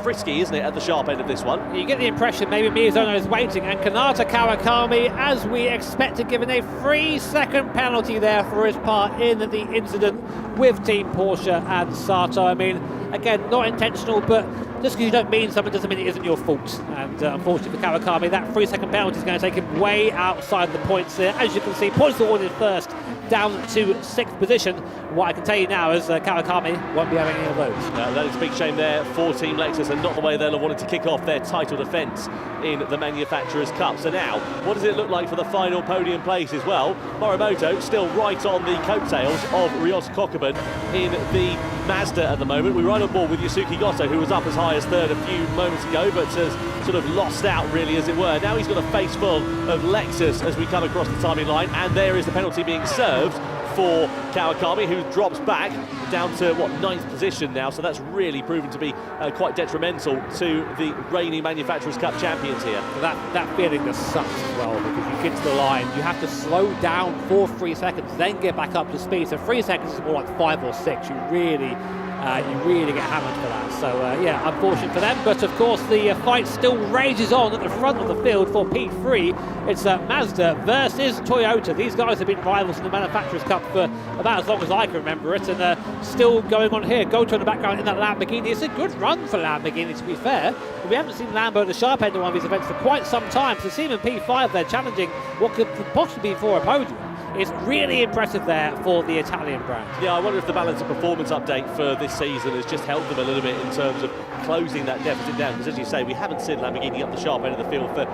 frisky, isn't it, at the sharp end of this one? You get the impression maybe Miyazono is waiting, and Kanata Kawakami, as we expected, given a 3-second penalty there for his part in the incident with Team Porsche and Sato. I mean, again, not intentional, but just because you don't mean something doesn't mean it isn't your fault. And unfortunately for Kawakami, that 3-second penalty is going to take him way outside the points there. As you can see, points awarded first, down to 6th position. What I can tell you now is Kawakami won't be having any of those. That is a big shame there for Team Lexus, and not the way they'll have wanted to kick off their title defence in the Manufacturers' Cup. So now, what does it look like for the final podium place as well? Morimoto still right on the coattails of Ryota Kokubun in the Mazda at the moment. We're right on board with Yasuki Goto, who was up as high as 3rd a few moments ago, but has sort of lost out, really, as it were. Now he's got a face full of Lexus as we come across the timing line, and there is the penalty being served for Kawakami, who drops back down to, 9th position now, so that's really proven to be quite detrimental to the reigning Manufacturers' Cup champions here. That feeling just sucks as well, because you get to the line, you have to slow down for 3 seconds, then get back up to speed, so 3 seconds is more like 5 or 6. You really get hammered for that. So yeah, unfortunate for them, but of course the fight still rages on at the front of the field for P3. It's Mazda versus Toyota. These guys have been rivals in the Manufacturers' Cup for about as long as I can remember it, and still going on here. Goto in the background in that Lamborghini. It's a good run for Lamborghini, to be fair, but we haven't seen Lambo at the sharp end of one of these events for quite some time, so seeing in P5 they're challenging what could possibly be for a podium. It's really impressive there for the Italian brand. Yeah, I wonder if the balance of performance update for this season has just helped them a little bit in terms of closing that deficit down, because as you say, we haven't seen Lamborghini up the sharp end of the field for,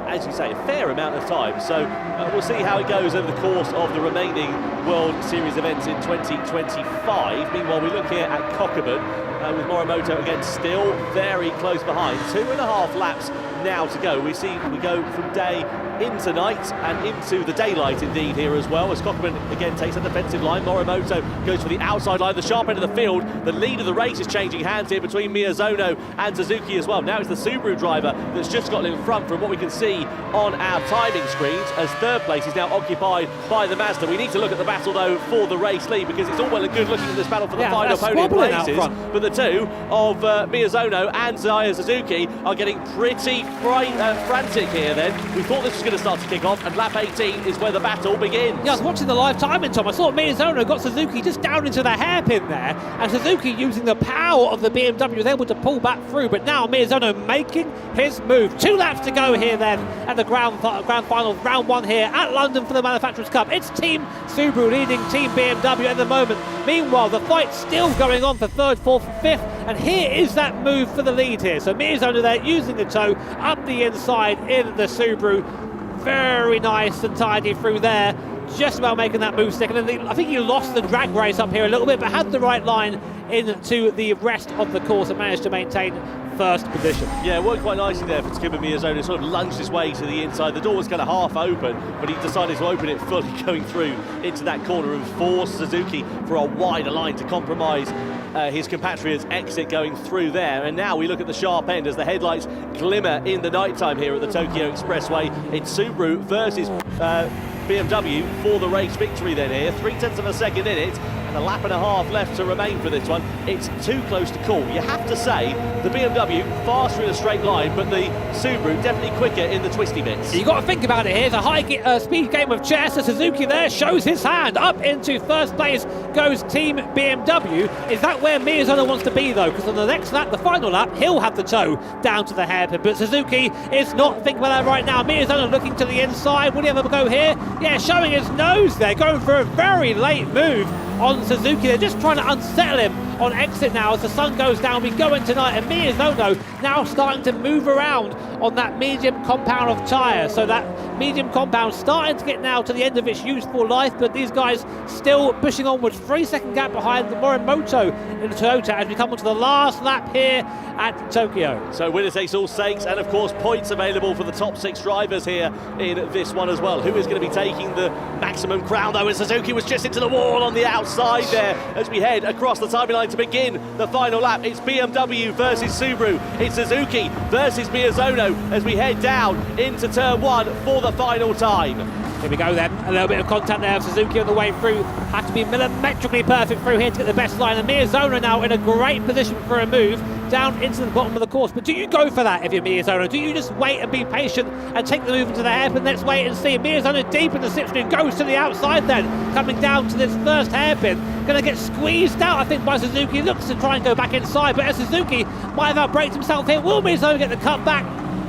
as you say, a fair amount of time. So we'll see how it goes over the course of the remaining World Series events in 2025. Meanwhile, we look here at Kokubun. with Morimoto again still very close behind. 2.5 laps now to go. We go from day into night and into the daylight indeed here as well, as Cockerman again takes a defensive line. Morimoto goes for the outside line, the sharp end of the field. The lead of the race is changing hands here between Miyazono and Suzuki as well. Now it's the Subaru driver that's just gotten in front from what we can see on our timing screens, as third place is now occupied by the Mazda. We need to look at the battle though for the race lead, because it's all well and good looking at this battle for the final podium places, but the two of Miyazono and Zaya Suzuki are getting pretty frantic here then. We thought this was going to start to kick off, and lap 18 is where the battle begins. Yeah, I was watching the live timing, Tom. I saw Miyazono got Suzuki just down into the hairpin there, and Suzuki, using the power of the BMW, was able to pull back through, but now Miyazono making his move. 2 laps to go here then at the grand final, round 1 here at London for the Manufacturers' Cup. It's Team Subaru leading Team BMW at the moment. Meanwhile, the fight's still going on for 3rd, 4th and 5th, and here is that move for the lead here. So Miyazono there using the toe up the inside in the Subaru. Very nice and tidy through there, just about making that move second. And I think he lost the drag race up here a little bit, but had the right line into the rest of the course and managed to maintain first position. Yeah, it worked quite nicely there for Takuma Miyazono. Sort of lunged his way to the inside. The door was kind of half open, but he decided to open it fully, going through into that corner and force Suzuki for a wider line to compromise his compatriot's exit going through there. And now we look at the sharp end as the headlights glimmer in the nighttime here at the Tokyo Expressway. It's Subaru versus BMW for the race victory then here. 0.3 of a second in it, and a lap and a half left to remain for this one. It's too close to call. You have to say the BMW faster in a straight line, but the Subaru definitely quicker in the twisty bits. You got to think about it here. It's a high speed game of chess. So Suzuki there shows his hand. Up into first place goes Team BMW. Is that where Miyazono wants to be though? Because on the next lap, the final lap, he'll have the toe down to the hairpin. But Suzuki is not thinking about that right now. Miyazono looking to the inside. Will he ever go here? Yeah, showing his nose there, going for a very late move on Suzuki. They're just trying to unsettle him on exit now as the sun goes down. We go into night, and Miyazono now starting to move around on that medium compound of tyre. So that medium compound starting to get now to the end of its useful life, but these guys still pushing onwards. 3-second gap behind the Morimoto in the Toyota as we come onto the last lap here at Tokyo. So winner takes all stakes, and of course points available for the top 6 drivers here in this one as well. Who is going to be taking the maximum crown though? And Suzuki was just into the wall on the outside there as we head across the timing line to begin the final lap. It's BMW versus Subaru. It's Suzuki versus Miyazono as we head down into turn 1 for the final time. Here we go then, a little bit of contact there of Suzuki on the way through. Have to be millimetrically perfect through here to get the best line. And Miyazono now in a great position for a move down into the bottom of the course. But do you go for that if you're Miyazono? Do you just wait and be patient and take the move into the hairpin? Let's wait and see. Miyazono deep in the slipstream, goes to the outside then, coming down to this first hairpin. Going to get squeezed out, I think, by Suzuki. Looks to try and go back inside, but as Suzuki might have outbraked himself here. Will Miyazono get the cut back?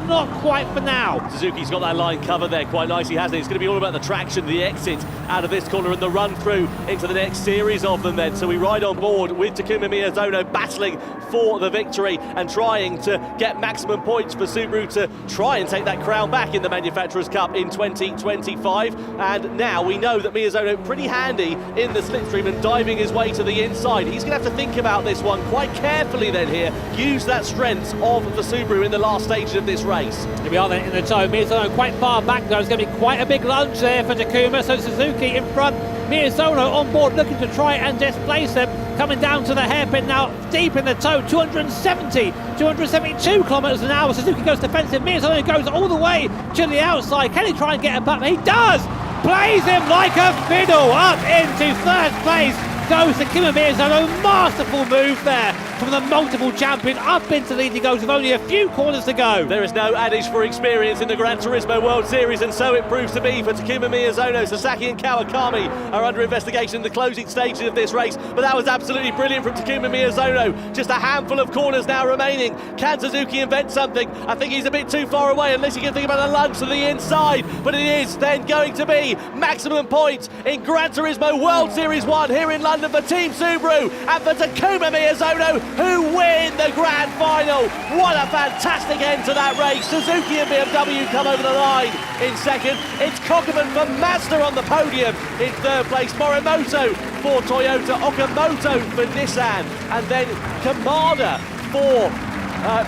Not quite for now. Suzuki's got that line covered there quite nicely, hasn't he? It's going to be all about the traction, the exit out of this corner and the run through into the next series of them then. So we ride on board with Takuma Miyazono battling for the victory and trying to get maximum points for Subaru to try and take that crown back in the Manufacturers' Cup in 2025. And now we know that Miyazono pretty handy in the slipstream and diving his way to the inside. He's going to have to think about this one quite carefully then here. Use that strength of the Subaru in the last stages of this race. Here we are then in the toe. Miyazono quite far back though. It's going to be quite a big lunge there for Takuma. So Suzuki in front. Miyazono on board looking to try and displace him. Coming down to the hairpin now, deep in the toe. 272 kilometres an hour. Suzuki goes defensive. Miyazono goes all the way to the outside. Can he try and get a back? He does! Plays him like a fiddle. Up into third place goes Takuma Miyazono. Masterful move there from the multiple champion. Up into lead he goes with only a few corners to go. There is no adage for experience in the Gran Turismo World Series, and so it proves to be for Takuma Miyazono. Sasaki and Kawakami are under investigation in the closing stages of this race, but that was absolutely brilliant from Takuma Miyazono. Just a handful of corners now remaining. Can Suzuki invent something? I think he's a bit too far away unless you can think about a lunge to the inside, but it is then going to be maximum points in Gran Turismo World Series 1 here in London for Team Subaru and for Takuma Miyazono. who win the grand final. What a fantastic end to that race. Suzuki and BMW come over the line in second. It's Kokeman for Mazda on the podium in third place. Morimoto for Toyota, Okamoto for Nissan, and then Kamada for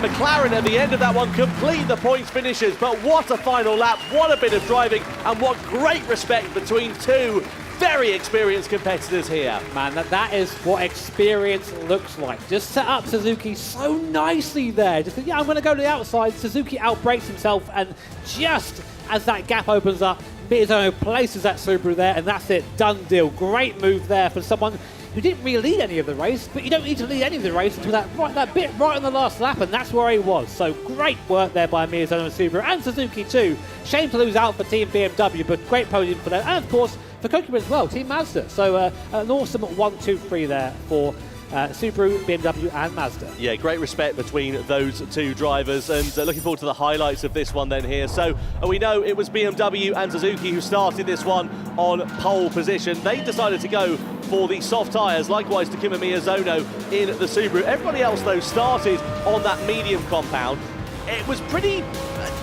McLaren at the end of that one complete the points finishes. But what a final lap, what a bit of driving, and what great respect between two very experienced competitors here. Man, that is what experience looks like. Just set up Suzuki so nicely there. Just, yeah, I'm going to go to the outside. Suzuki outbrakes himself, and just as that gap opens up, Miyazono places that Subaru there, and that's it. Done deal. Great move there for someone who didn't really lead any of the race, but you don't need to lead any of the race until that bit right on the last lap, and that's where he was. So great work there by Miyazono and Subaru, and Suzuki too. Shame to lose out for Team BMW, but great podium for them, and of course for Kokeman as well, Team Mazda. So an awesome 1-2-3 there for Subaru, BMW and Mazda. Yeah, great respect between those two drivers, and looking forward to the highlights of this one then here. So we know it was BMW and Suzuki who started this one on pole position. They decided to go for the soft tyres, likewise Takuma Miyazono in the Subaru. Everybody else though started on that medium compound. It was pretty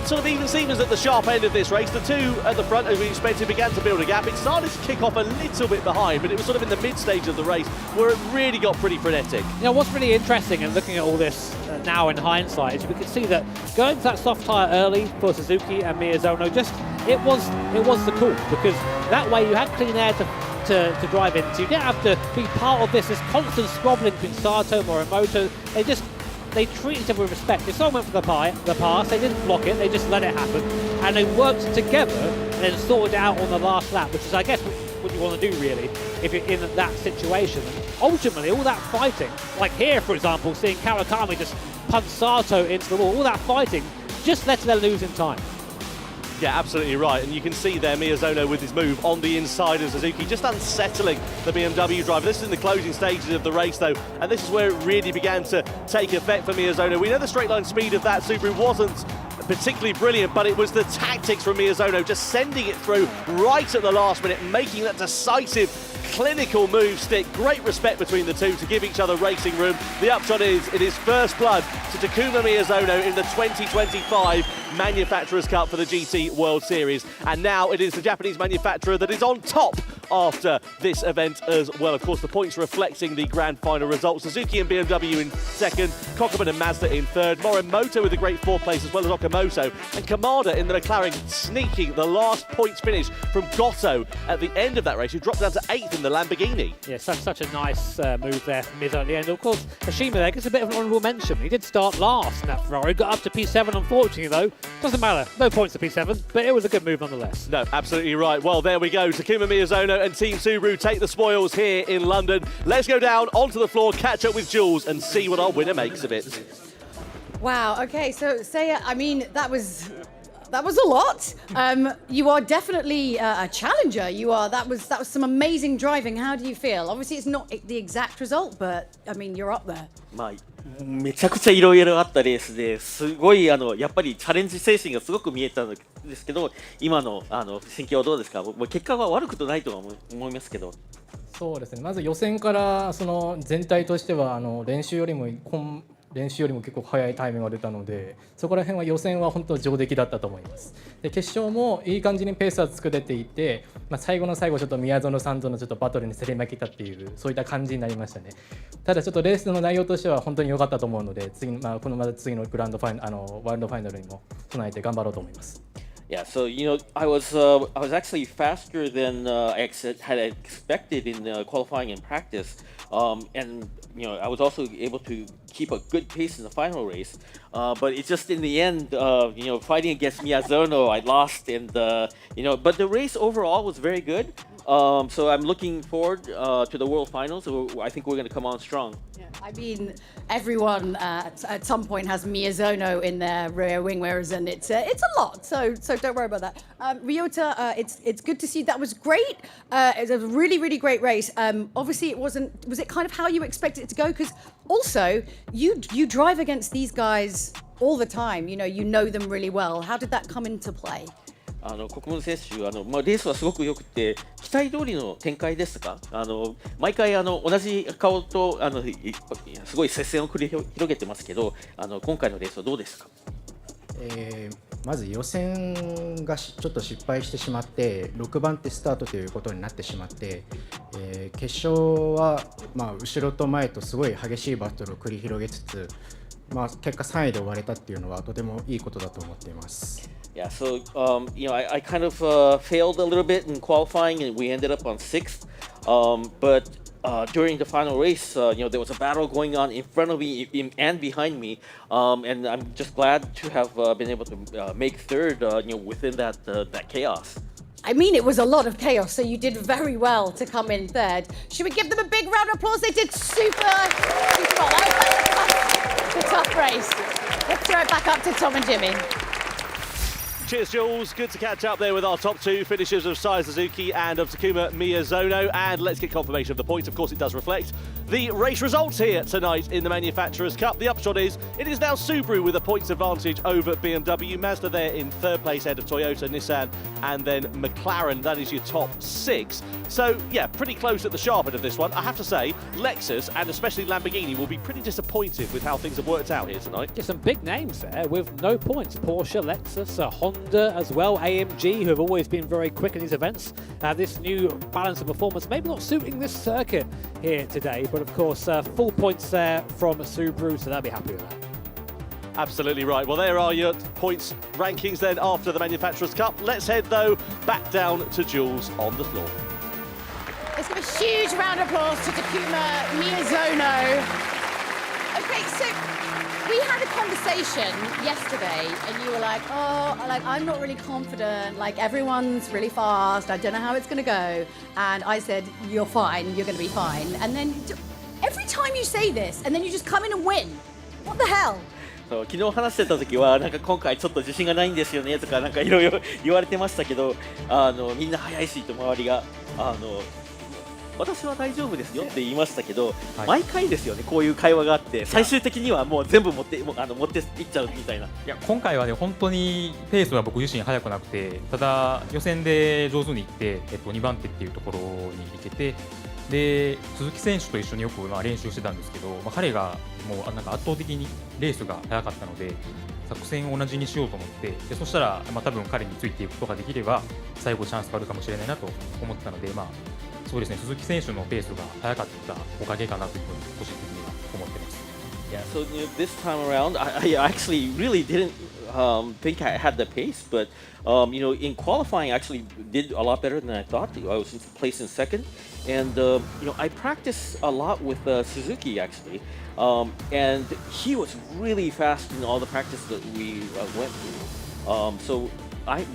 sort of even Stevens at the sharp end of this race. The two at the front, as we expected, began to build a gap. It started to kick off a little bit behind, but it was sort of in the mid-stage of the race where it really got pretty frenetic. You know, what's really interesting in looking at all this now in hindsight is we can see that going to that soft tyre early for Suzuki and Miyazono, just it was the call, because that way you had clean air to drive into. You didn't have to be part of this constant squabbling between Sato, Morimoto. They treat each other with respect. If someone went for the pass, they didn't block it, they just let it happen. And they worked together and then sorted it out on the last lap, which is, I guess, what you want to do, really, if you're in that situation. Ultimately, all that fighting, like here, for example, seeing Kawakami just punch Sato into the wall, all that fighting just led to them losing time. Yeah, absolutely right. And you can see there Miyazono with his move on the inside of Suzuki, just unsettling the BMW driver. This is in the closing stages of the race, though, and this is where it really began to take effect for Miyazono. We know the straight line speed of that Subaru wasn't particularly brilliant, but it was the tactics from Miyazono just sending it through right at the last minute, making that decisive, clinical move stick. Great respect between the two to give each other racing room. The upshot is it is first blood to Takuma Miyazono in the 2025 Manufacturers' Cup for the GT World Series, and now it is the Japanese manufacturer that is on top after this event as well. Of course, the points reflecting the grand final results. Suzuki and BMW in second, Kokeman and Mazda in third, Morimoto with a great fourth place as well as Okamoto, and Kamada in the McLaren sneaking the last points finish from Goto at the end of that race, who dropped down to 8th in the Lamborghini. Yeah, such a nice move there from Miz at the end. Of course, Hashima there gets a bit of an honourable mention. He did start last in that Ferrari, got up to P7 unfortunately though. Doesn't matter, no points to P7, but it was a good move nonetheless. No, absolutely right. Well, there we go. Takuma Miyazono and Team Subaru take the spoils here in London. Let's go down onto the floor, catch up with Jules and see what our winner makes of it. Wow, okay, so Seiya, I mean, that was a lot. You are definitely a challenger. That was some amazing driving. How do you feel? Obviously, it's not the exact result, but I mean, you're up there. めちゃくちゃいろいろあったレースですごいやっぱりチャレンジ精神がすごく見えたんですけど、今の心境はどうですか？結果は悪くないとは思いますけど。そうですね。まず予選からその全体としては練習よりも結構速いタイムが出たので、そこら辺は予選は本当上出来だったと思います。で決勝もいい感じにペースは作れていて、最後の最後ちょっと宮園さんとのちょっとバトルに競り負けたっていうそういった感じになりましたね。ただちょっとレースの内容としては本当に良かったと思うので、次の次のグランドファイナルワールドファイナルにも備えて頑張ろうと思います。Yeah, so I was actually faster than I had expected in qualifying and practice, and I was also able to keep a good pace in the final race. But it's just in the end, fighting against Miyazono, I lost, and but the race overall was very good. So I'm looking forward to the World Finals. So I think we're going to come on strong. Yeah, I mean, everyone at some point has Miyazono in their rear wing mirrors, and it's a lot. So don't worry about that. Ryota, it's good to see. That was great. It was a really great race. Obviously, was it kind of how you expected it to go? Because also you drive against these guys all the time. You know them really well. How did that come into play? 国分選手レースはすごく良くて期待通りの展開ですか？毎回同じ顔とすごい接戦を繰り広げてますけど今回のレースはどうですか？まず予選がちょっと失敗してしまって6番手スタートということになってしまって、決勝は、後ろと前とすごい激しいバトルを繰り広げつつ、結果3位で終われたっていうのはとてもいいことだと思っています。Yeah, so I kind of failed a little bit in qualifying, and we ended up on 6th. But during the final race, there was a battle going on in front of me and behind me, and I'm just glad to have been able to make 3rd, within that chaos. I mean, it was a lot of chaos, so you did very well to come in 3rd. Should we give them a big round of applause? They did super well. That was a tough race. Let's throw it back up to Tom and Jimmy. Cheers, Jules. Good to catch up there with our top 2 finishers of Sai Suzuki and of Takuma Miyazono. And let's get confirmation of the points. Of course, it does reflect the race results here tonight in the Manufacturers' Cup. The upshot is, it is now Subaru with a points advantage over BMW. Mazda there in 3rd place ahead of Toyota, Nissan, and then McLaren. That is your top 6. So, yeah, pretty close at the sharp end of this one. I have to say, Lexus and especially Lamborghini will be pretty disappointed with how things have worked out here tonight. Yeah, some big names there with no points. Porsche, Lexus, Honda as well, AMG, who have always been very quick in these events. This new balance of performance maybe not suiting this circuit here today, but of course full points there from Subaru, so they'll be happy with that. Absolutely right. Well, there are your points rankings then after the Manufacturers' Cup. Let's head, though, back down to Jules on the floor. Let's give a huge round of applause to Takuma Miyazono. Okay, so we had a conversation yesterday, and you were like, I'm not really confident, everyone's really fast, I don't know how it's going to go. And I said, you're fine, you're going to be fine. And then every time you say this, and then you just come in and win. What the hell? 昨日話してた時は今回ちょっと自信がないんですよねとかいろいろ言われてましたけどみんな速いしと周りが私は大丈夫ですよって言いましたけど、毎回ですよねこういう会話があって最終的にはもう全部持っていっちゃうみたいな。いや今回はね本当にペースは僕自身速くなくて、ただ予選で上手にいって、2番手っていうところに行けて、で鈴木選手と一緒によく練習してたんですけど、彼がもう圧倒的にレースが速かったので作戦を同じにしようと思って、でそしたら、多分彼についていくことができれば最後チャンスがあるかもしれないなと思ったので、そうですね、鈴木選手のペースが速かったおかげかなというふうに個人的には思ってます。Yeah, so this time around, I actually really didn't think I had the pace, but in qualifying, I actually did a lot better than I thought. I was placed in 2nd, and I practiced a lot with Suzuki actually, and he was really fast in all the practice that we went through. So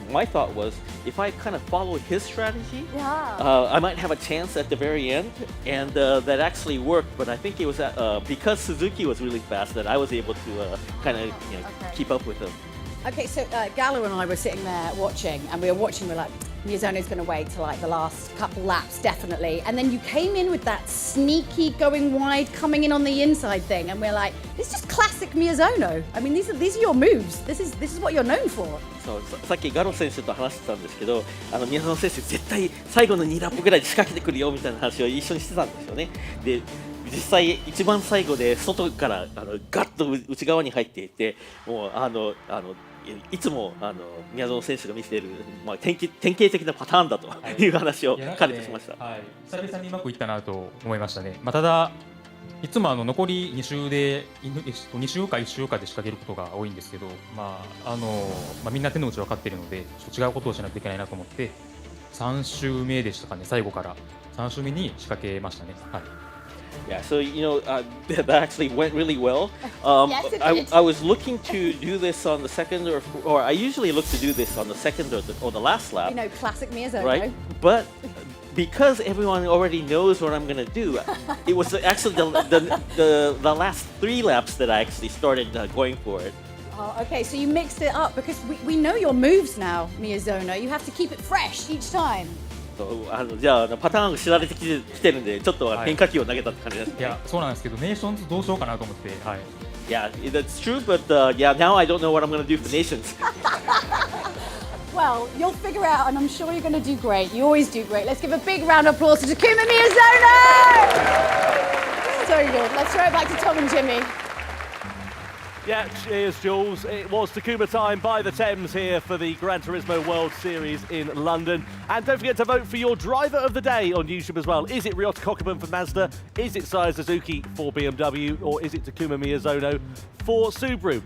my thought was, if I kind of followed his strategy, I might have a chance at the very end, and that actually worked. But I think it was because Suzuki was really fast that I was able to kind of keep up with him. Okay, so Gala and I were sitting there watching, and we were watching, we're like, Miyazono's going to wait till the last couple laps, definitely. And then you came in with that sneaky going wide, coming in on the inside thing, and we're like, this is just classic Miyazono. I mean, these are your moves. This is what you're known for. そうさっきガロ選手と話してたんですけど、宮園選手絶対最後の2ラップぐらいで仕掛けてくるよみたいな話を一緒にしてたんですよね。で実際一番最後で外からガッと内側に入っていて、もういつも宮園選手が見せている、典型的なパターンだという話を彼としました。久々にうまくいったなと思いましたね。ただいつも残り2周で2周か1周かで仕掛けることが多いんですけど、みんな手の内分かっているのでちょっと違うことをしないといけないなと思って3周目でしたかね、最後から3周目に仕掛けましたね。Yeah, so that actually went really well. Yes, it did. I was looking to do this on the second, or I usually look to do this on the second or the last lap. Classic Miyazono. Right, but because everyone already knows what I'm gonna do, it was actually the last 3 laps that I actually started going for it. Oh, okay, so you mixed it up because we know your moves now, Miyazono. You have to keep it fresh each time. じゃあパターンが知られてきてるんでちょっと変化球を投げたって感じですね。いやそうなんですけど、ネーションズどうしようかなと思って。Yeah, that's true, but yeah, now I don't know what I'm going to do for Nations. Well, you'll figure out, and I'm sure you're going to do great. You always do great. Let's give a big round of applause to Takuma Miyazono! So good. Let's throw it back to Tom and Jimmy. Yeah, cheers, Jules. It was Takuma time by the Thames here for the Gran Turismo World Series in London. And don't forget to vote for your driver of the day on YouTube as well. Is it Ryota Kokubun for Mazda? Is it Saya Suzuki for BMW? Or is it Takuma Miyazono for Subaru?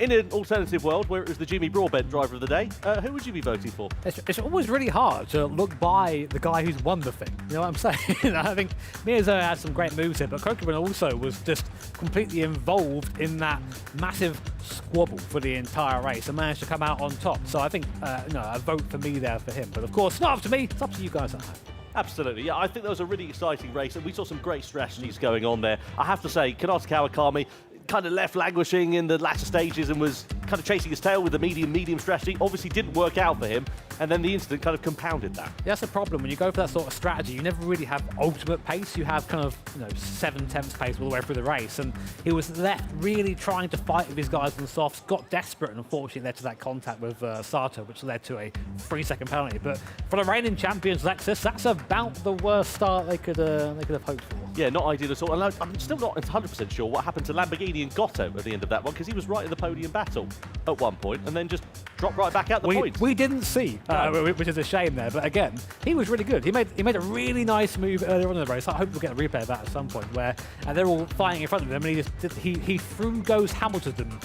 In an alternative world where it was the Jimmy Broadbent driver of the day, who would you be voting for? It's always really hard to look by the guy who's won the thing. You know what I'm saying? I think Miyazono had some great moves here, but Kokubun also was just completely involved in that massive squabble for the entire race and managed to come out on top. So I think a vote for me there for him. But of course, not up to me. It's up to you guys at home. Absolutely, yeah. I think that was a really exciting race, and we saw some great strategies going on there. I have to say, Kanata Kawakami kind of left languishing in the latter stages and was kind of chasing his tail with the medium strategy. Obviously didn't work out for him, and then the incident kind of compounded that. Yeah, that's the problem. When you go for that sort of strategy, you never really have ultimate pace. You have kind of 7/10 pace all the way through the race, and he was left really trying to fight with his guys on the softs, got desperate, and unfortunately led to that contact with Sato, which led to a 3-second penalty. But for the reigning champions Lexus, that's about the worst start they could have hoped for. Yeah, not ideal at all. And I'm still not 100% sure what happened to Lamborghini and Gotto at the end of that one, because he was right in the podium battle at one point and then just dropped right back out the points. We didn't see, which is a shame there. But again, he was really good. He made a really nice move earlier on in the race. I hope we'll get a replay of that at some point, where they're all fighting in front of him, and he through goes Hamilton.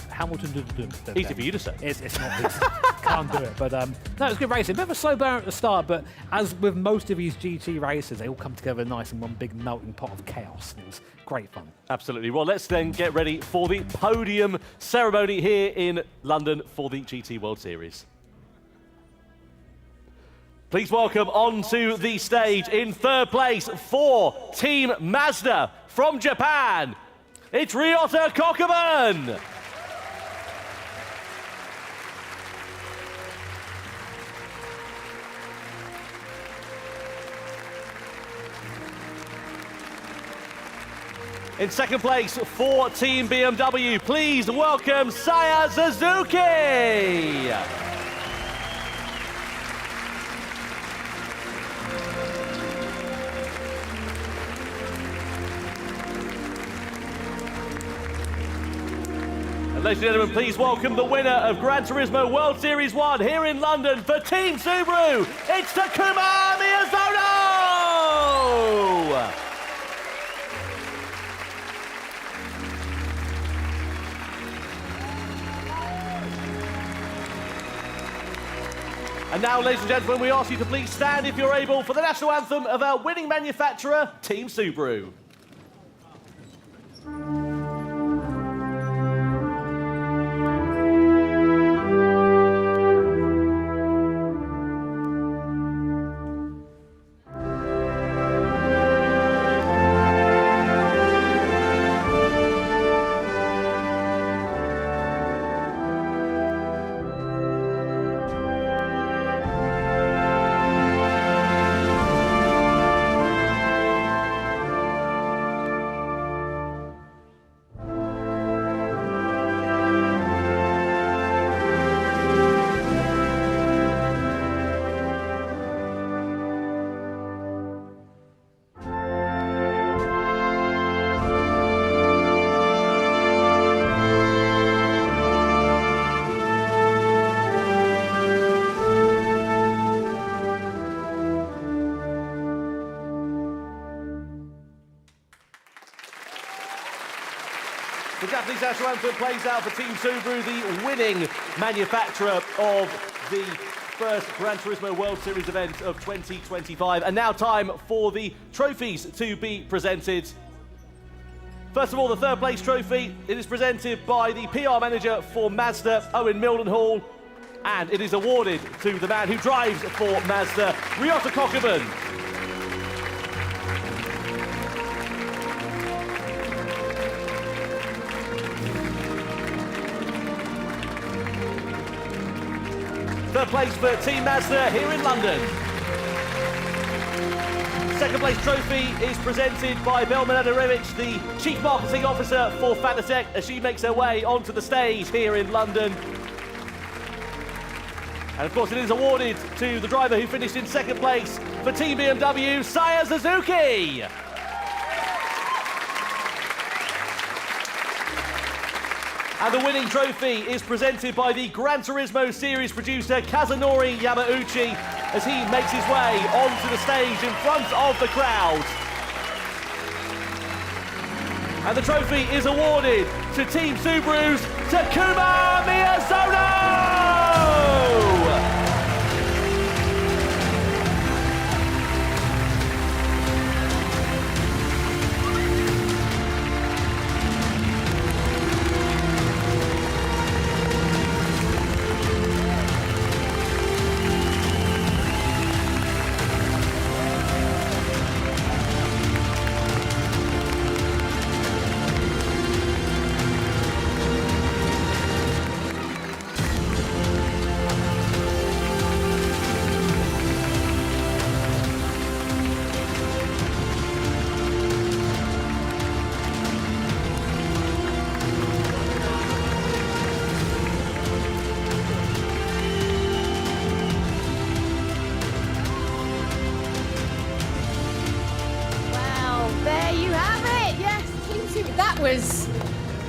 Easy for you to say. It's not easy. Can't do it. But no, it was good racing. A bit of a slow burn at the start, but as with most of these GT races, they all come together nice in one big melting pot of chaos. It was great fun. Absolutely. Well, let's then get ready for the podium ceremony here in London for the GT World Series. Please welcome onto the stage in third place for Team Mazda from Japan, it's Ryota Kokubun. In second place for Team BMW, please welcome Saya Suzuki. And ladies and gentlemen, please welcome the winner of Gran Turismo World Series 1 here in London for Team Subaru, it's Takuma Miyazono! And now, ladies and gentlemen, we ask you to please stand if you're able for the national anthem of our winning manufacturer, Team Subaru. The Japanese national anthem plays out for Team Subaru, the winning manufacturer of the first Gran Turismo World Series event of 2025. And now time for the trophies to be presented. First of all, the third place trophy. It is presented by the PR manager for Mazda, Owen Mildenhall. And it is awarded to the man who drives for Mazda, Ryota Kokubun. Third place for Team Mazda here in London. Second place trophy is presented by Belman Adarevic, the Chief Marketing Officer for Fanatec, as she makes her way onto the stage here in London. And of course it is awarded to the driver who finished in second place for Team BMW, Saya Suzuki. And the winning trophy is presented by the Gran Turismo Series producer Kazunori Yamauchi as he makes his way onto the stage in front of the crowd. And the trophy is awarded to Team Subaru's Takuma Miyazono!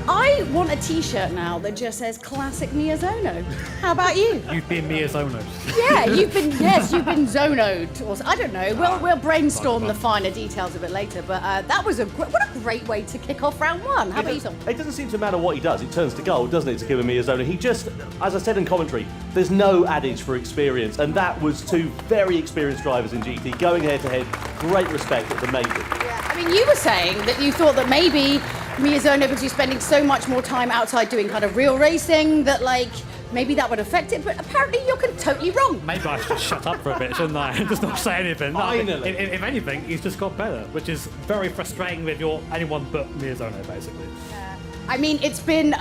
I want a t-shirt now that just says classic Miyazono. How about you? You've been Miyazono'd. Yeah, you've been zonoed. Or, I don't know. We'll brainstorm the finer details of it later. But that was what a great way to kick off round one. How about you, Tom? It doesn't seem to matter what he does. It turns to gold, doesn't it, Takuma Miyazono? He just, as I said in commentary, there's no adage for experience. And that was two very experienced drivers in GT going head-to-head. Great respect. It's amazing. Yeah, I mean, you were saying that you thought that maybe Miyazono, because you're spending so much more time outside doing kind of real racing, that like maybe that would affect it, but apparently you're totally wrong. Maybe I should shut up for a bit, shouldn't I? Just not say anything. Finally. If anything, he's just got better, which is very frustrating with anyone but Miyazono, basically. I mean, it's been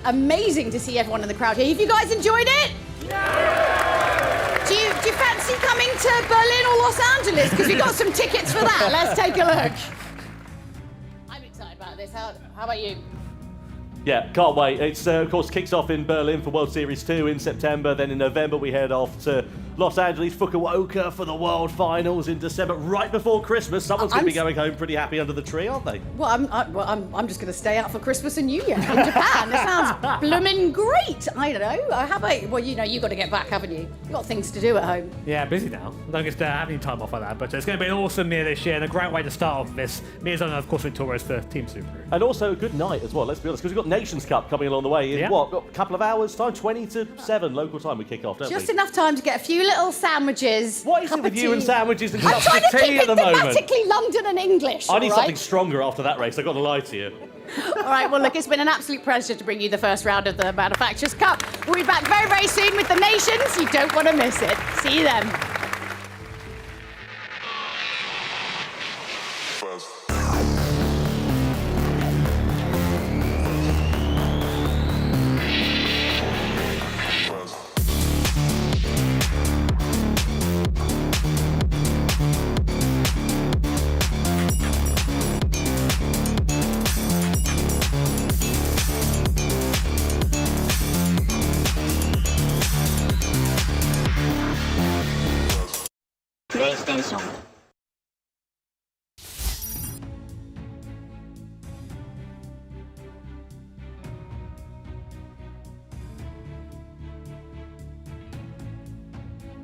amazing to see everyone in the crowd here. Have you guys enjoyed it? Yeah. Do you fancy coming to Berlin or Los Angeles? Because we've got some tickets for that. Let's take a look. I'm excited about this. How about you? Yeah, can't wait. It's, of course, kicks off in Berlin for World Series 2 in September. Then in November, we head off to Los Angeles, Fukuoka for the World Finals in December, right before Christmas. Someone's going to be going home pretty happy under the tree, aren't they? Well, I'm just going to stay out for Christmas and New Year in Japan. That sounds blooming great. I don't know. How about, well, you've got to get back, haven't you? You've got things to do at home. Yeah, busy now. Don't get to have any time off like that, but it's going to be an awesome year this year and a great way to start off this. Miyazono, of course, victorious for Team Subaru. And also a good night as well, let's be honest, because we've got Nations Cup coming along the way in, what, a couple of hours time? 20 to 7 local time we kick off, don't we? Just enough time to get a few little sandwiches. What is it with you and sandwiches and I'm cups trying of to tea keep at the it moment? thematically London and English. I need all something right? stronger after that race, I've got to lie to you. All right, well, look, it's been an absolute pleasure to bring you the first round of the Manufacturers' Cup. We'll be back very, very soon with the Nations. You don't want to miss it. See you then. PlayStation